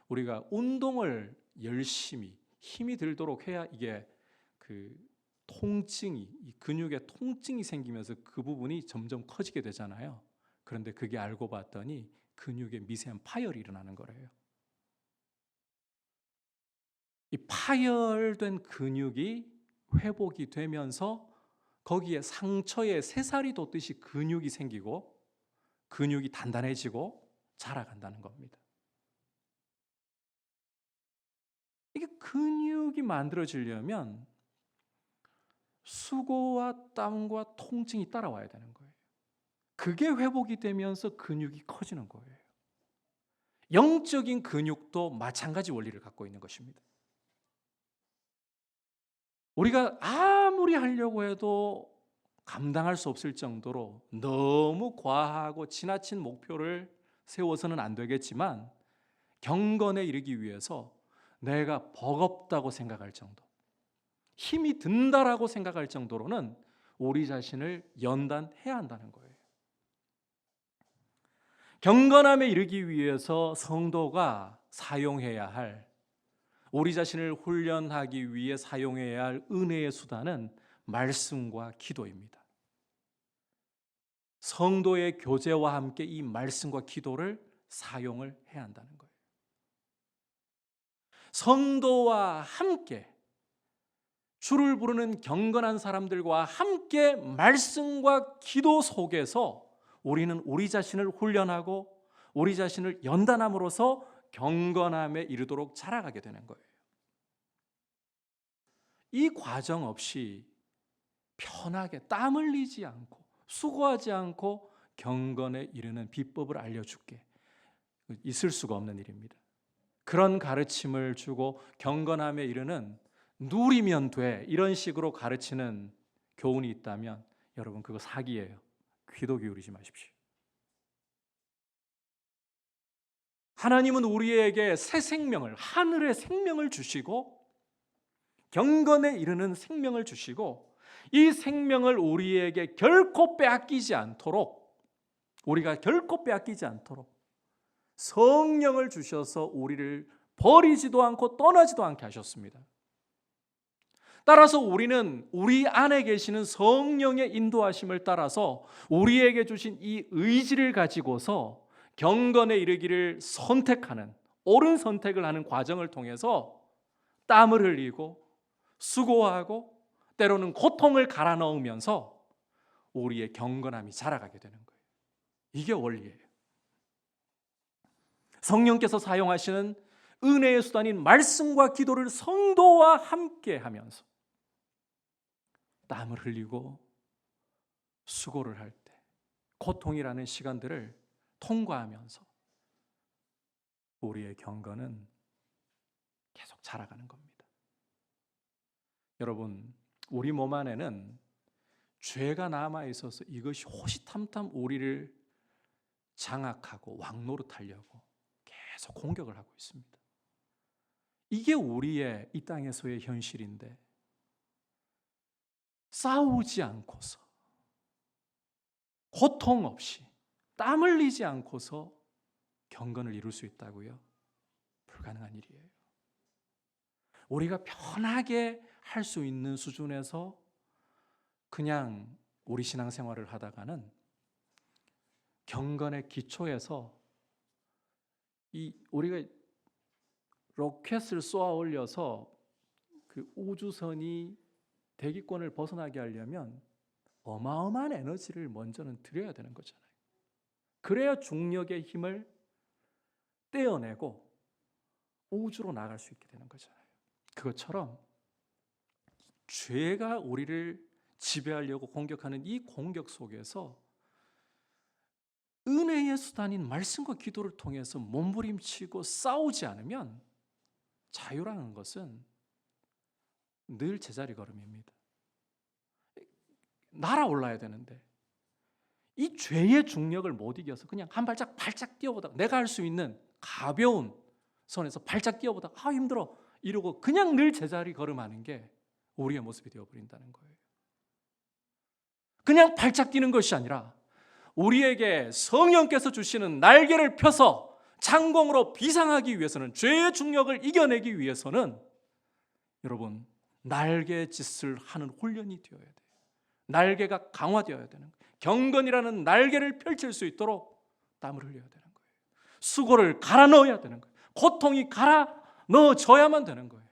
우리가 운동을 열심히 힘이 들도록 해야 이게 그 통증이, 이 근육에 통증이 생기면서 그 부분이 점점 커지게 되잖아요. 그런데 그게 알고 봤더니 근육에 미세한 파열이 일어나는 거래요. 이 파열된 근육이 회복이 되면서 거기에 상처에 새살이 돋듯이 근육이 생기고 근육이 단단해지고 자라간다는 겁니다. 이게 근육이 만들어지려면 수고와 땀과 통증이 따라와야 되는 거예요. 그게 회복이 되면서 근육이 커지는 거예요. 영적인 근육도 마찬가지 원리를 갖고 있는 것입니다. 우리가 아무리 하려고 해도 감당할 수 없을 정도로 너무 과하고 지나친 목표를 세워서는 안 되겠지만 경건에 이르기 위해서 내가 버겁다고 생각할 정도, 힘이 든다라고 생각할 정도로는 우리 자신을 연단해야 한다는 거예요. 경건함에 이르기 위해서 성도가 사용해야 할, 우리 자신을 훈련하기 위해 사용해야 할 은혜의 수단은 말씀과 기도입니다. 성도의 교제와 함께 이 말씀과 기도를 사용을 해야 한다는 거예요. 성도와 함께, 주를 부르는 경건한 사람들과 함께 말씀과 기도 속에서 우리는 우리 자신을 훈련하고 우리 자신을 연단함으로써 경건함에 이르도록 자라가게 되는 거예요. 이 과정 없이 편하게 땀 흘리지 않고 수고하지 않고 경건에 이르는 비법을 알려줄게, 있을 수가 없는 일입니다. 그런 가르침을 주고 경건함에 이르는 누리면 돼, 이런 식으로 가르치는 교훈이 있다면 여러분, 그거 사기예요. 귀도 기울이지 마십시오. 하나님은 우리에게 새 생명을, 하늘의 생명을 주시고 경건에 이르는 생명을 주시고 이 생명을 우리에게 결코 빼앗기지 않도록, 우리가 결코 빼앗기지 않도록 성령을 주셔서 우리를 버리지도 않고 떠나지도 않게 하셨습니다. 따라서 우리는 우리 안에 계시는 성령의 인도하심을 따라서 우리에게 주신 이 의지를 가지고서 경건에 이르기를 선택하는, 옳은 선택을 하는 과정을 통해서 땀을 흘리고 수고하고 때로는 고통을 갈아 넣으면서 우리의 경건함이 자라가게 되는 거예요. 이게 원리예요. 성령께서 사용하시는 은혜의 수단인 말씀과 기도를 성도와 함께 하면서 땀을 흘리고 수고를 할 때 고통이라는 시간들을 통과하면서 우리의 경건은 계속 자라가는 겁니다. 여러분, 우리 몸 안에는 죄가 남아 있어서 이것이 호시탐탐 우리를 장악하고 왕노릇하려고 계속 공격을 하고 있습니다. 이게 우리의 이 땅에서의 현실인데 싸우지 않고서, 고통 없이, 땀 흘리지 않고서 경건을 이룰 수 있다고요? 불가능한 일이에요. 우리가 편하게 할 수 있는 수준에서 그냥 우리 신앙생활을 하다가는 경건의 기초에서 우리가 로켓을 쏘아 올려서 그 우주선이 대기권을 벗어나게 하려면 어마어마한 에너지를 먼저는 들여야 되는 거잖아요. 그래야 중력의 힘을 떼어내고 우주로 나갈 수 있게 되는 거잖아요. 그것처럼 죄가 우리를 지배하려고 공격하는 이 공격 속에서 은혜의 수단인 말씀과 기도를 통해서 몸부림치고 싸우지 않으면 자유라는 것은 늘 제자리 걸음입니다. 날아올라야 되는데 이 죄의 중력을 못 이겨서 그냥 한 발짝 뛰어보다가 내가 할 수 있는 가벼운 선에서 발짝 뛰어보다가 힘들어 이러고 그냥 늘 제자리 걸음하는 게 우리의 모습이 되어버린다는 거예요. 그냥 발짝 뛰는 것이 아니라 우리에게 성령께서 주시는 날개를 펴서 창공으로 비상하기 위해서는, 죄의 중력을 이겨내기 위해서는 여러분 날개짓을 하는 훈련이 되어야 돼요. 날개가 강화되어야 되는 거예요. 경건이라는 날개를 펼칠 수 있도록 땀을 흘려야 되는 거예요. 수고를 갈아 넣어야 되는 거예요. 고통이 갈아 넣어져야만 되는 거예요.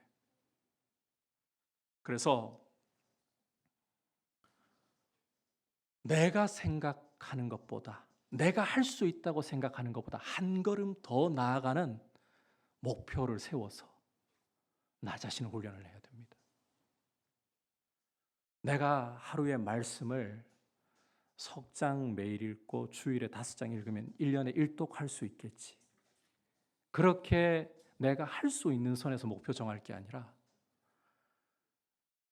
그래서 내가 생각하는 것보다, 내가 할 수 있다고 생각하는 것보다 한 걸음 더 나아가는 목표를 세워서 나 자신을 훈련을 해야 됩니다. 내가 하루에 말씀을 석 장 매일 읽고 주일에 5장 읽으면 1년에 1독 할 수 있겠지. 그렇게 내가 할 수 있는 선에서 목표 정할 게 아니라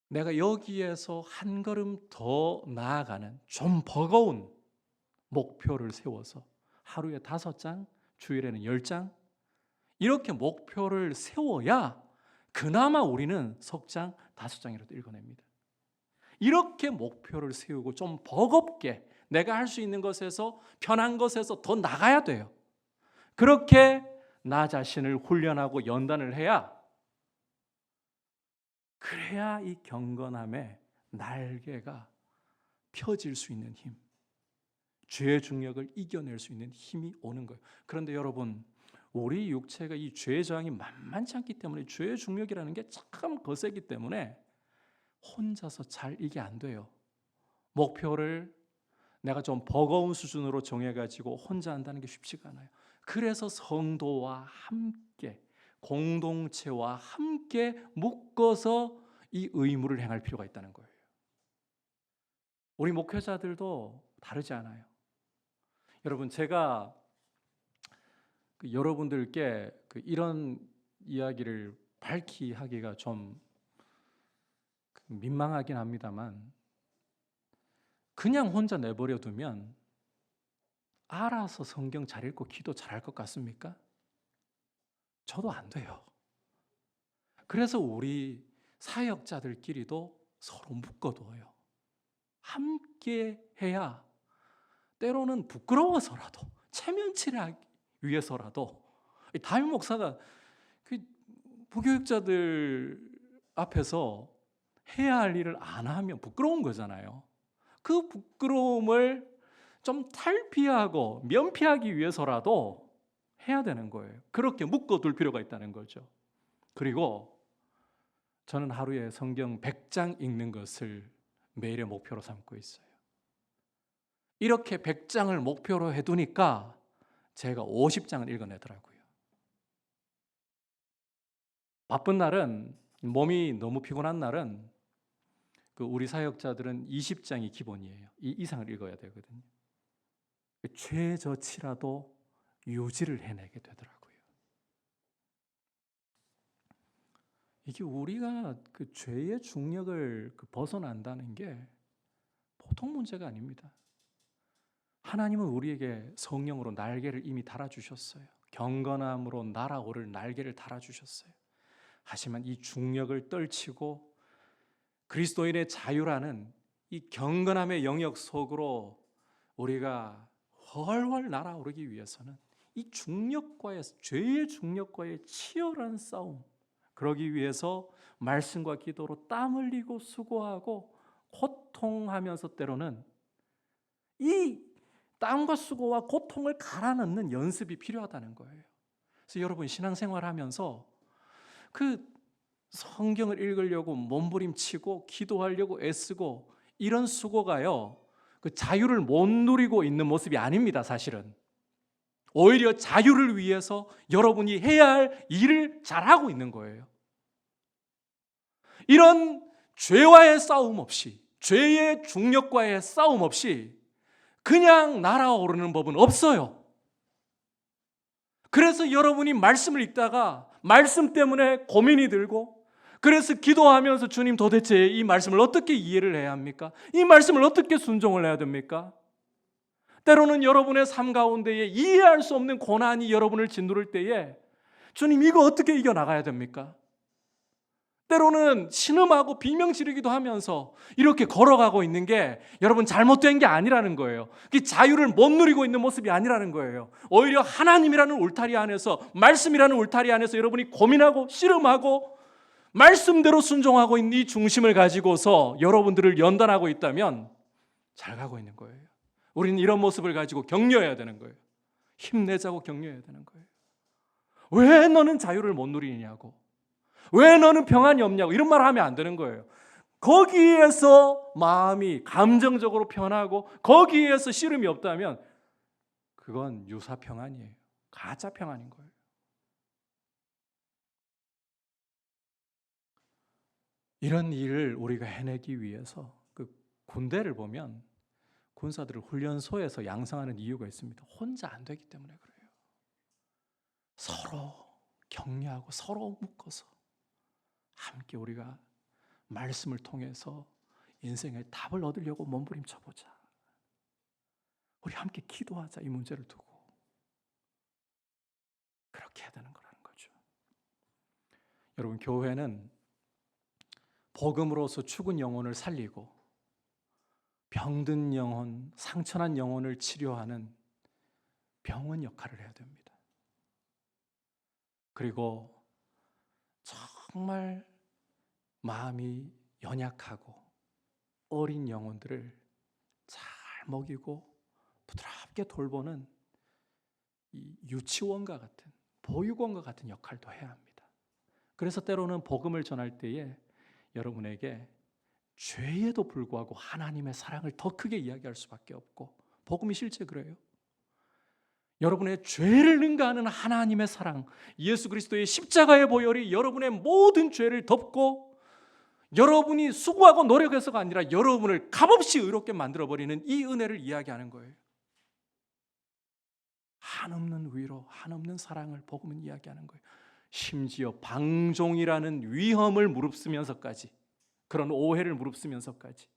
내가 여기에서 한 걸음 더 나아가는 좀 버거운 목표를 세워서 하루에 5장, 주일에는 10장 이렇게 목표를 세워야 그나마 우리는 석 장, 5장이라도 읽어냅니다. 이렇게 목표를 세우고 좀 버겁게 내가 할 수 있는 것에서, 편한 것에서 더 나가야 돼요. 그렇게 나 자신을 훈련하고 연단을 해야, 그래야 이 경건함의 날개가 펴질 수 있는 힘, 죄의 중력을 이겨낼 수 있는 힘이 오는 거예요. 그런데 여러분, 우리 육체가 이 죄의 저항이 만만치 않기 때문에, 죄의 중력이라는 게 참 거세기 때문에 혼자서 잘 이게 안 돼요. 목표를 내가 좀 버거운 수준으로 정해가지고 혼자 한다는 게 쉽지가 않아요. 그래서 성도와 함께, 공동체와 함께 묶어서 이 의무를 행할 필요가 있다는 거예요. 우리 목회자들도 다르지 않아요. 여러분, 제가 여러분들께 이런 이야기를 밝히 하기가 좀 민망하긴 합니다만, 그냥 혼자 내버려 두면 알아서 성경 잘 읽고 기도 잘할 것 같습니까? 저도 안 돼요. 그래서 우리 사역자들끼리도 서로 묶어둬요. 함께 해야 때로는 부끄러워서라도, 체면치를 하기 위해서라도, 담임 목사가 부교육자들 앞에서 해야 할 일을 안 하면 부끄러운 거잖아요. 그 부끄러움을 좀 탈피하고 면피하기 위해서라도 해야 되는 거예요. 그렇게 묶어둘 필요가 있다는 거죠. 그리고 저는 하루에 성경 100장 읽는 것을 매일의 목표로 삼고 있어요. 이렇게 100장을 목표로 해두니까 제가 50장을 읽어내더라고요. 바쁜 날은, 몸이 너무 피곤한 날은 우리 사역자들은 20장이 기본이에요. 이 이상을 읽어야 되거든요. 최저치라도 유지를 해내게 되더라고요. 이게 우리가 죄의 중력을 벗어난다는 게 보통 문제가 아닙니다. 하나님은 우리에게 성령으로 날개를 이미 달아주셨어요. 경건함으로 날아오를 날개를 달아주셨어요. 하지만 이 중력을 떨치고 그리스도인의 자유라는 이 경건함의 영역 속으로 우리가 훨훨 날아오르기 위해서는 이 중력과의, 죄의 중력과의 치열한 싸움, 그러기 위해서 말씀과 기도로 땀 흘리고 수고하고 고통하면서 때로는 이 땀과 수고와 고통을 갈아넣는 연습이 필요하다는 거예요. 그래서 여러분, 신앙생활하면서 성경을 읽으려고 몸부림치고 기도하려고 애쓰고 이런 수고가요, 자유를 못 누리고 있는 모습이 아닙니다. 사실은 오히려 자유를 위해서 여러분이 해야 할 일을 잘하고 있는 거예요. 이런 죄와의 싸움 없이, 죄의 중력과의 싸움 없이 그냥 날아오르는 법은 없어요. 그래서 여러분이 말씀을 읽다가 말씀 때문에 고민이 들고, 그래서 기도하면서 주님, 도대체 이 말씀을 어떻게 이해를 해야 합니까? 이 말씀을 어떻게 순종을 해야 됩니까? 때로는 여러분의 삶 가운데에 이해할 수 없는 고난이 여러분을 짓누를 때에 주님, 이거 어떻게 이겨나가야 됩니까? 때로는 신음하고 비명 지르기도 하면서 이렇게 걸어가고 있는 게 여러분 잘못된 게 아니라는 거예요. 그 자유를 못 누리고 있는 모습이 아니라는 거예요. 오히려 하나님이라는 울타리 안에서, 말씀이라는 울타리 안에서 여러분이 고민하고 씨름하고 말씀대로 순종하고 있는 이 중심을 가지고서 여러분들을 연단하고 있다면 잘 가고 있는 거예요. 우리는 이런 모습을 가지고 격려해야 되는 거예요. 힘내자고 격려해야 되는 거예요. 왜 너는 자유를 못 누리냐고, 왜 너는 평안이 없냐고 이런 말을 하면 안 되는 거예요. 거기에서 마음이 감정적으로 편하고 거기에서 씨름이 없다면 그건 유사 평안이에요. 가짜 평안인 거예요. 이런 일을 우리가 해내기 위해서 그 군대를 보면 군사들을 훈련소에서 양성하는 이유가 있습니다. 혼자 안 되기 때문에 그래요. 서로 격려하고 서로 묶어서 함께 우리가 말씀을 통해서 인생의 답을 얻으려고 몸부림쳐 보자. 우리 함께 기도하자. 이 문제를 두고 그렇게 해야 되는 거라는 거죠. 여러분, 교회는 복음으로서 죽은 영혼을 살리고 병든 영혼, 상처난 영혼을 치료하는 병원 역할을 해야 됩니다. 그리고 정말 마음이 연약하고 어린 영혼들을 잘 먹이고 부드럽게 돌보는 이 유치원과 같은, 보육원과 같은 역할도 해야 합니다. 그래서 때로는 복음을 전할 때에 여러분에게 죄에도 불구하고 하나님의 사랑을 더 크게 이야기할 수밖에 없고, 복음이 실제 그래요. 여러분의 죄를 능가하는 하나님의 사랑, 예수 그리스도의 십자가의 보혈이 여러분의 모든 죄를 덮고 여러분이 수고하고 노력해서가 아니라 여러분을 값없이 의롭게 만들어버리는 이 은혜를 이야기하는 거예요. 한없는 위로, 한없는 사랑을 복음은 이야기하는 거예요. 심지어 방종이라는 위험을 무릅쓰면서까지, 그런 오해를 무릅쓰면서까지.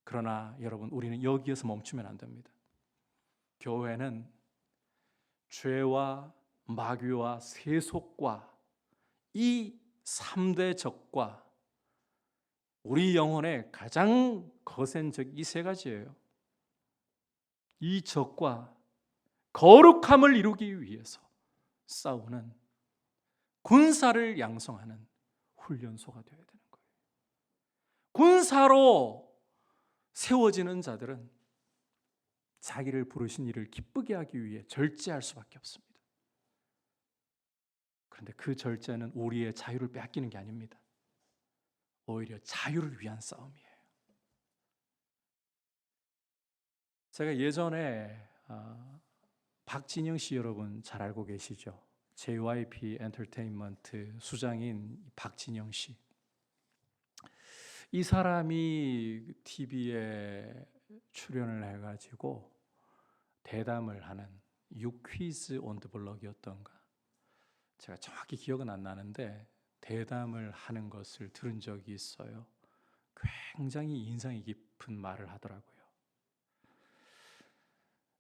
그러나 여러분, 우리는 여기에서 멈추면 안 됩니다. 교회는 죄와 마귀와 세속과 이 3대 적과 우리 영혼의 가장 거센 적 이 세 가지예요. 이 적과 거룩함을 이루기 위해서 싸우는 군사를 양성하는 훈련소가 되어야 되는 거예요. 군사로 세워지는 자들은 자기를 부르신 일을 기쁘게 하기 위해 절제할 수밖에 없습니다. 그런데 그 절제는 우리의 자유를 빼앗기는 게 아닙니다. 오히려 자유를 위한 싸움이에요. 제가 예전에 박진영 씨 여러분 잘 알고 계시죠? JYP 엔터테인먼트 수장인 박진영 씨. 이 사람이 TV에 출연을 해가지고 대담을 하는 유퀴즈 온 더 블럭이었던가, 제가 정확히 기억은 안 나는데 대담을 하는 것을 들은 적이 있어요. 굉장히 인상이 깊은 말을 하더라고요.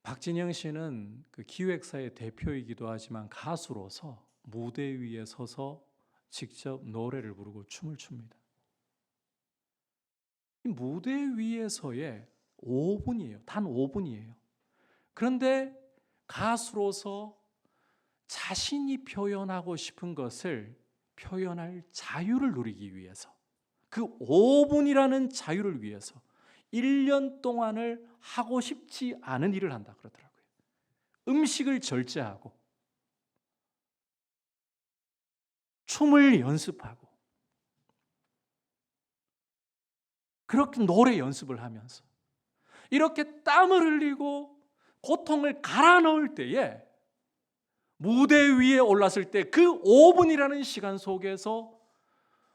박진영 씨는 그 기획사의 대표이기도 하지만 가수로서 무대 위에 서서 직접 노래를 부르고 춤을 춥니다. 이 무대 위에서의 5분이에요. 단 5분이에요. 그런데 가수로서 자신이 표현하고 싶은 것을 표현할 자유를 누리기 위해서, 그 5분이라는 자유를 위해서 1년 동안을 하고 싶지 않은 일을 한다 그러더라고요. 음식을 절제하고 춤을 연습하고 그렇게 노래 연습을 하면서 이렇게 땀을 흘리고 고통을 갈아 넣을 때에 무대 위에 올랐을 때 그 5분이라는 시간 속에서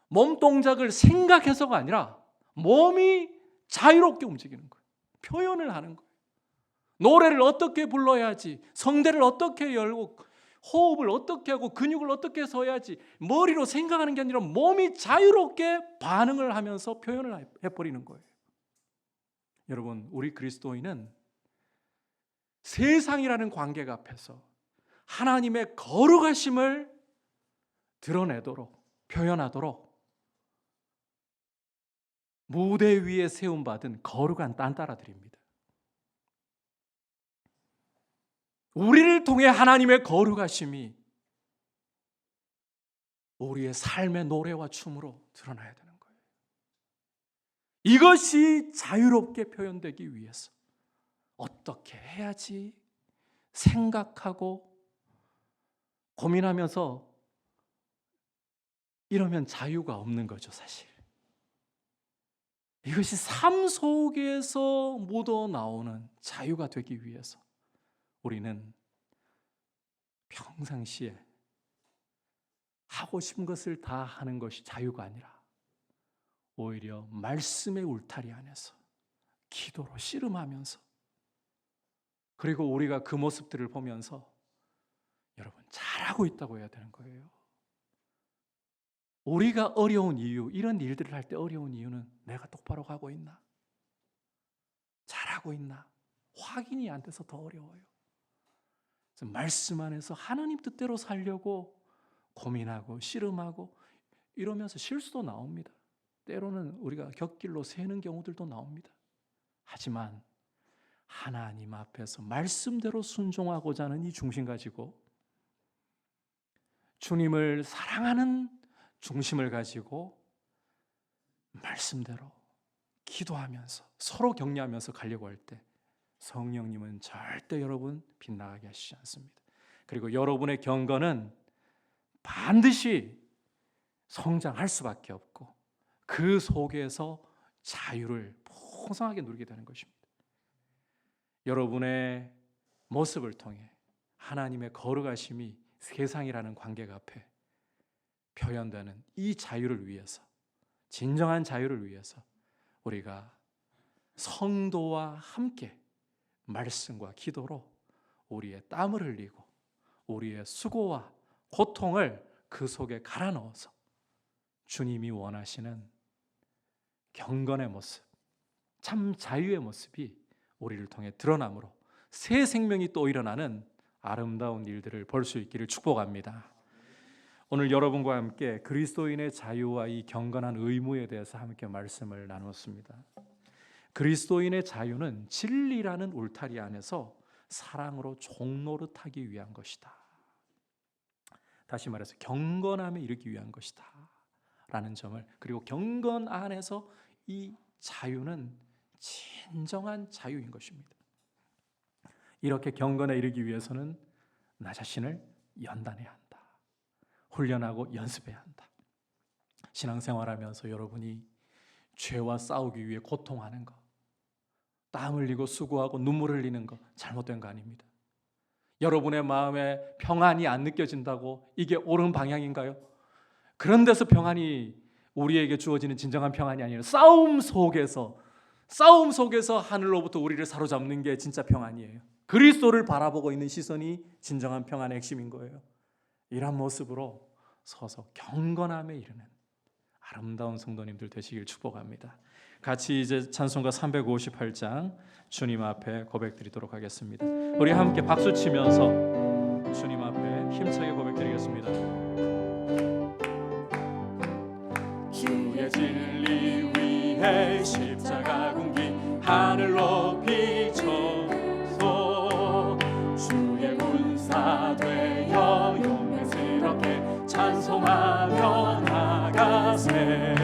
몸 동작을 생각해서가 아니라 몸이 자유롭게 움직이는 거예요. 표현을 하는 거예요. 노래를 어떻게 불러야지, 성대를 어떻게 열고, 호흡을 어떻게 하고, 근육을 어떻게 써야지, 머리로 생각하는 게 아니라 몸이 자유롭게 반응을 하면서 표현을 해버리는 거예요. 여러분, 우리 그리스도인은 세상이라는 관계가 앞에서 하나님의 거룩하심을 드러내도록, 표현하도록 무대 위에 세움받은 거룩한 딴따라들입니다. 우리를 통해 하나님의 거룩하심이 우리의 삶의 노래와 춤으로 드러나야 되는 거예요. 이것이 자유롭게 표현되기 위해서 어떻게 해야지 생각하고 고민하면서 이러면 자유가 없는 거죠, 사실. 이것이 삶 속에서 묻어나오는 자유가 되기 위해서 우리는 평상시에 하고 싶은 것을 다 하는 것이 자유가 아니라 오히려 말씀의 울타리 안에서 기도로 씨름하면서, 그리고 우리가 그 모습들을 보면서 여러분 잘하고 있다고 해야 되는 거예요. 우리가 어려운 이유, 이런 일들을 할 때 어려운 이유는 내가 똑바로 가고 있나? 잘하고 있나? 확인이 안 돼서 더 어려워요. 그래서 말씀 안에서 하나님 뜻대로 살려고 고민하고 씨름하고 이러면서 실수도 나옵니다. 때로는 우리가 곁길로 새는 경우들도 나옵니다. 하지만 하나님 앞에서 말씀대로 순종하고자 하는 이 중심 가지고, 주님을 사랑하는 중심을 가지고 말씀대로 기도하면서 서로 격려하면서 가려고 할 때 성령님은 절대 여러분 빗나가게 하시지 않습니다. 그리고 여러분의 경건은 반드시 성장할 수밖에 없고 그 속에서 자유를 풍성하게 누리게 되는 것입니다. 여러분의 모습을 통해 하나님의 거룩하심이 세상이라는 관계가 앞에 표현되는 이 자유를 위해서, 진정한 자유를 위해서 우리가 성도와 함께 말씀과 기도로 우리의 땀을 흘리고 우리의 수고와 고통을 그 속에 갈아 넣어서 주님이 원하시는 경건의 모습, 참 자유의 모습이 우리를 통해 드러남으로 새 생명이 또 일어나는 아름다운 일들을 볼 수 있기를 축복합니다. 오늘 여러분과 함께 그리스도인의 자유와 이 경건한 의무에 대해서 함께 말씀을 나눴습니다. 그리스도인의 자유는 진리라는 울타리 안에서 사랑으로 종노릇하기 위한 것이다. 다시 말해서 경건함에 이르기 위한 것이다 라는 점을, 그리고 경건 안에서 이 자유는 진정한 자유인 것입니다. 이렇게 경건에 이르기 위해서는 나 자신을 연단해야 한다. 훈련하고 연습해야 한다. 신앙생활하면서 여러분이 죄와 싸우기 위해 고통하는 거, 땀 흘리고 수고하고 눈물 흘리는 거 잘못된 거 아닙니다. 여러분의 마음에 평안이 안 느껴진다고 이게 옳은 방향인가요? 그런 데서 평안이 우리에게 주어지는 진정한 평안이 아니라 싸움 속에서 하늘로부터 우리를 사로잡는 게 진짜 평안이에요. 그리스도를 바라보고 있는 시선이 진정한 평안의 핵심인 거예요. 이런 모습으로 서서 경건함에 이르는 아름다운 성도님들 되시길 축복합니다. 같이 이제 찬송가 358장 주님 앞에 고백드리도록 하겠습니다. 우리 함께 박수 치면서 주님 앞에 힘차게 고백드리겠습니다. 주의 진리 위해 십자가 군기 하늘 높이 쳐서 주의 군사 되어 용맹스럽게 찬송하며 나가세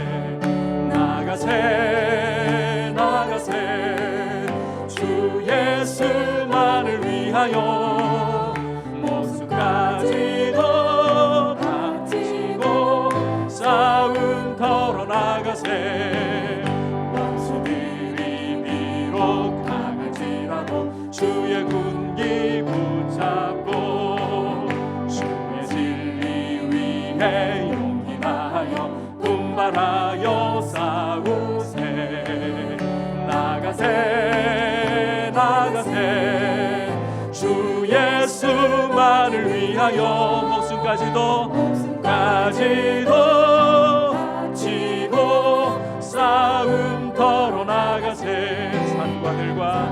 주 예수만을 위하여 목숨까지도 바치고 싸움 걸어 나가세 원수들이 비록 강할지라도 주의 군기 붙잡고 위하여 싸우세. 나가세 나가세 주 예수만을 위하여 목숨까지도 바치고 싸움터로 나가세. 산과 들과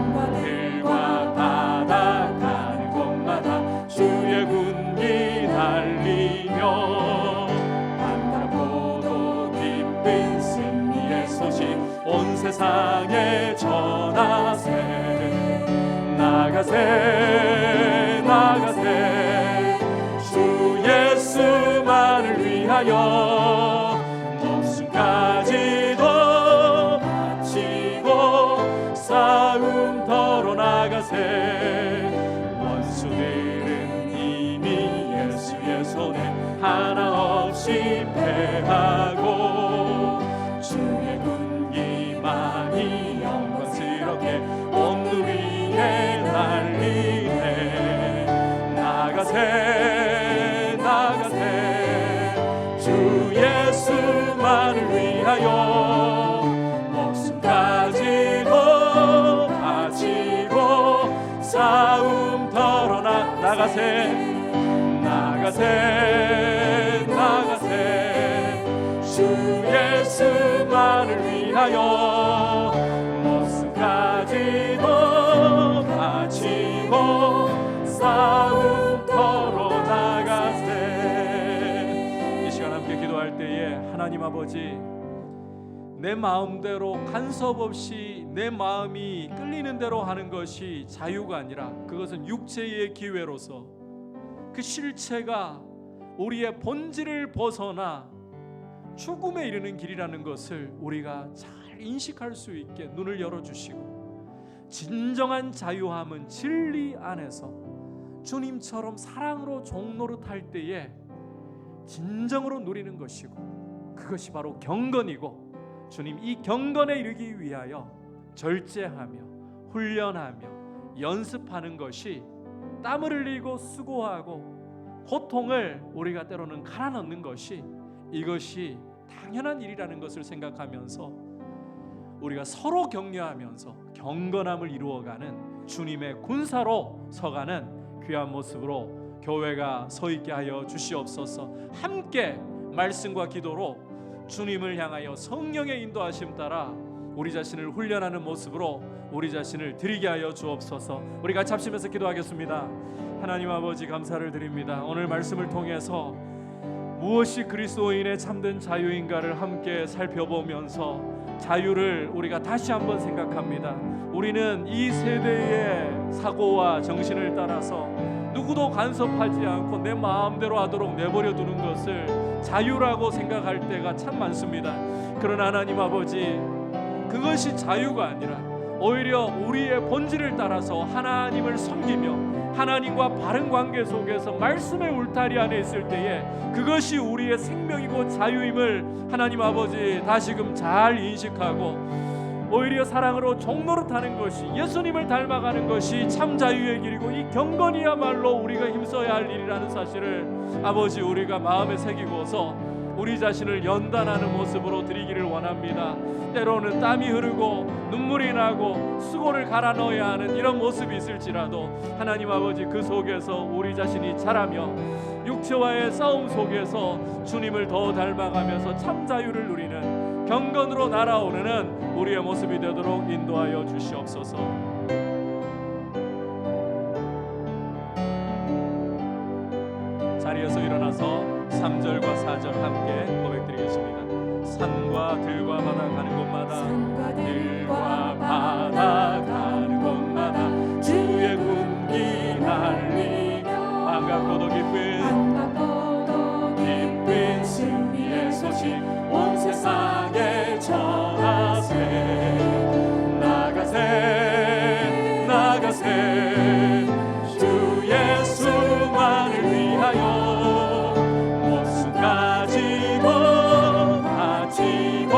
바다 가는 곳마다 주의 군기 달리며 반갑고도 기쁜 승리의 소식 온 세상에 전하세. 나가세 나가세 주 예수만을 위하여 목숨까지도 바치고 싸움터로 나가세. 원수들은 이미 예수의 손에 하나 없이 패하고 주의 군기만이 영광스럽게 온 눈 위에 날리네. 나가세 나가세 주 예수만을 위하여 목숨까지도 바치고 싸움터로 나가세. 나가세 나가세 주 예수만을 위하여 목숨까지도 바치고 싸움터로 나가세. 이 시간 함께 기도할 때에 하나님 아버지, 내 마음대로 간섭 없이 내 마음이 끌리는 대로 하는 것이 자유가 아니라 그것은 육체의 기회로서 그 실체가 우리의 본질을 벗어나 죽음에 이르는 길이라는 것을 우리가 잘 인식할 수 있게 눈을 열어주시고, 진정한 자유함은 진리 안에서 주님처럼 사랑으로 종노릇할 때에 진정으로 누리는 것이고, 그것이 바로 경건이고, 주님 이 경건에 이르기 위하여 절제하며 훈련하며 연습하는 것이 땀을 흘리고 수고하고 고통을 우리가 때로는 갈아넣는 것이, 이것이 당연한 일이라는 것을 생각하면서 우리가 서로 격려하면서 경건함을 이루어가는 주님의 군사로 서가는 귀한 모습으로 교회가 서 있게 하여 주시옵소서. 함께 말씀과 기도로 주님을 향하여 성령의 인도하심 따라 우리 자신을 훈련하는 모습으로 우리 자신을 드리게 하여 주옵소서. 우리 같이 합심해서 기도하겠습니다. 하나님 아버지, 감사를 드립니다. 오늘 말씀을 통해서 무엇이 그리스도인의 참된 자유인가를 함께 살펴보면서 자유를 우리가 다시 한번 생각합니다. 우리는 이 세대의 사고와 정신을 따라서 누구도 간섭하지 않고 내 마음대로 하도록 내버려 두는 것을 자유라고 생각할 때가 참 많습니다. 그러나 하나님 아버지, 그것이 자유가 아니라 오히려 우리의 본질을 따라서 하나님을 섬기며 하나님과 바른 관계 속에서 말씀의 울타리 안에 있을 때에 그것이 우리의 생명이고 자유임을 하나님 아버지 다시금 잘 인식하고, 오히려 사랑으로 종노릇하는 것이, 예수님을 닮아가는 것이 참 자유의 길이고 이 경건이야말로 우리가 힘써야 할 일이라는 사실을 아버지 우리가 마음에 새기고서 우리 자신을 연단하는 모습으로 드리기를 원합니다. 때로는 땀이 흐르고 눈물이 나고 수고를 갈아 넣어야 하는 이런 모습이 있을지라도 하나님 아버지, 그 속에서 우리 자신이 자라며 육체와의 싸움 속에서 주님을 더 닮아가면서 참 자유를 누리는 경건으로 날아오르는 우리의 모습이 되도록 인도하여 주시옵소서. 자리에서 일어나서 3절과 4절 함께 고백드리겠습니다. 산과 들과 바다 가는 곳마다, 들과 바다 가는 곳마다 주의 군기 날리며 반갑고도 기쁜 승리의 소식 온 세상에 전하세. 나가세 나가세 주 예수만을 위하여 목숨까지도 바치고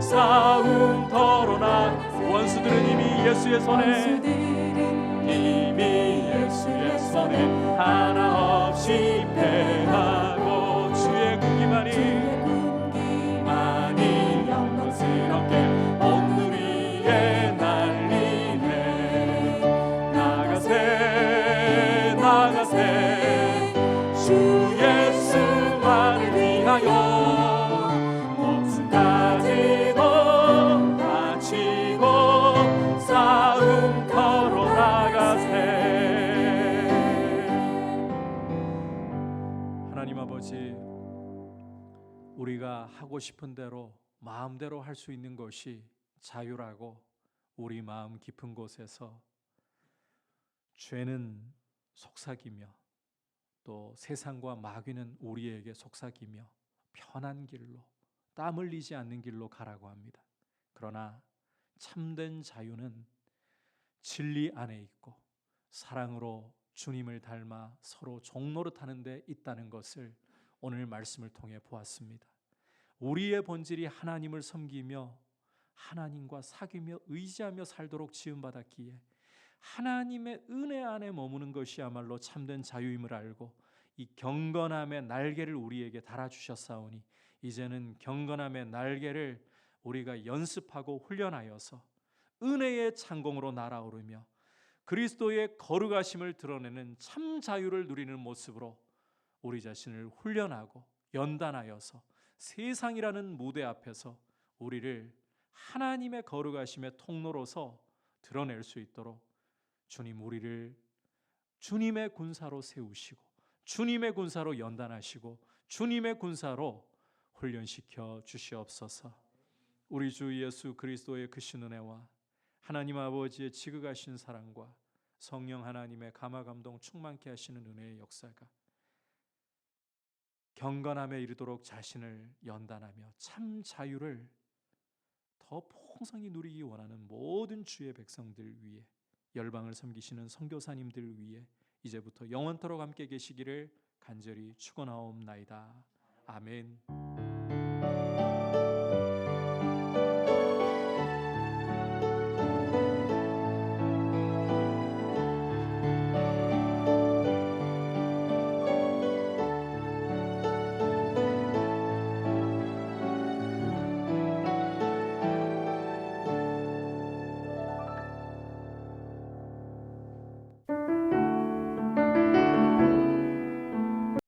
싸움터로 나. 원수들은 이미 예수의 손에 하나 없이 패하고 주의 군기만이 새롭게 온 위에 날리네. 나가세 나가세 주 예수만을 위하여 목숨 가지고 바치고 싸움 걸어 나가세. 하나님 아버지, 우리가 하고 싶은 대로 마음대로 할 수 있는 것이 자유라고 우리 마음 깊은 곳에서 죄는 속삭이며 또 세상과 마귀는 우리에게 속삭이며 편한 길로, 땀 흘리지 않는 길로 가라고 합니다. 그러나 참된 자유는 진리 안에 있고 사랑으로 주님을 닮아 서로 종노릇하는 데 있다는 것을 오늘 말씀을 통해 보았습니다. 우리의 본질이 하나님을 섬기며 하나님과 사귀며 의지하며 살도록 지음받았기에 하나님의 은혜 안에 머무는 것이야말로 참된 자유임을 알고 이 경건함의 날개를 우리에게 달아주셨사오니 이제는 경건함의 날개를 우리가 연습하고 훈련하여서 은혜의 창공으로 날아오르며 그리스도의 거룩하심을 드러내는 참 자유를 누리는 모습으로 우리 자신을 훈련하고 연단하여서 세상이라는 무대 앞에서 우리를 하나님의 거룩하심의 통로로서 드러낼 수 있도록 주님, 우리를 주님의 군사로 세우시고 주님의 군사로 연단하시고 주님의 군사로 훈련시켜 주시옵소서. 우리 주 예수 그리스도의 크신 은혜와 하나님 아버지의 지극하신 사랑과 성령 하나님의 감화감동 충만케 하시는 은혜의 역사가 경건함에 이르도록 자신을 연단하며 참 자유를 더 풍성히 누리기 원하는 모든 주의 백성들 위해, 열방을 섬기시는 선교사님들 위해 이제부터 영원토록 함께 계시기를 간절히 축원하옵나이다. 아멘.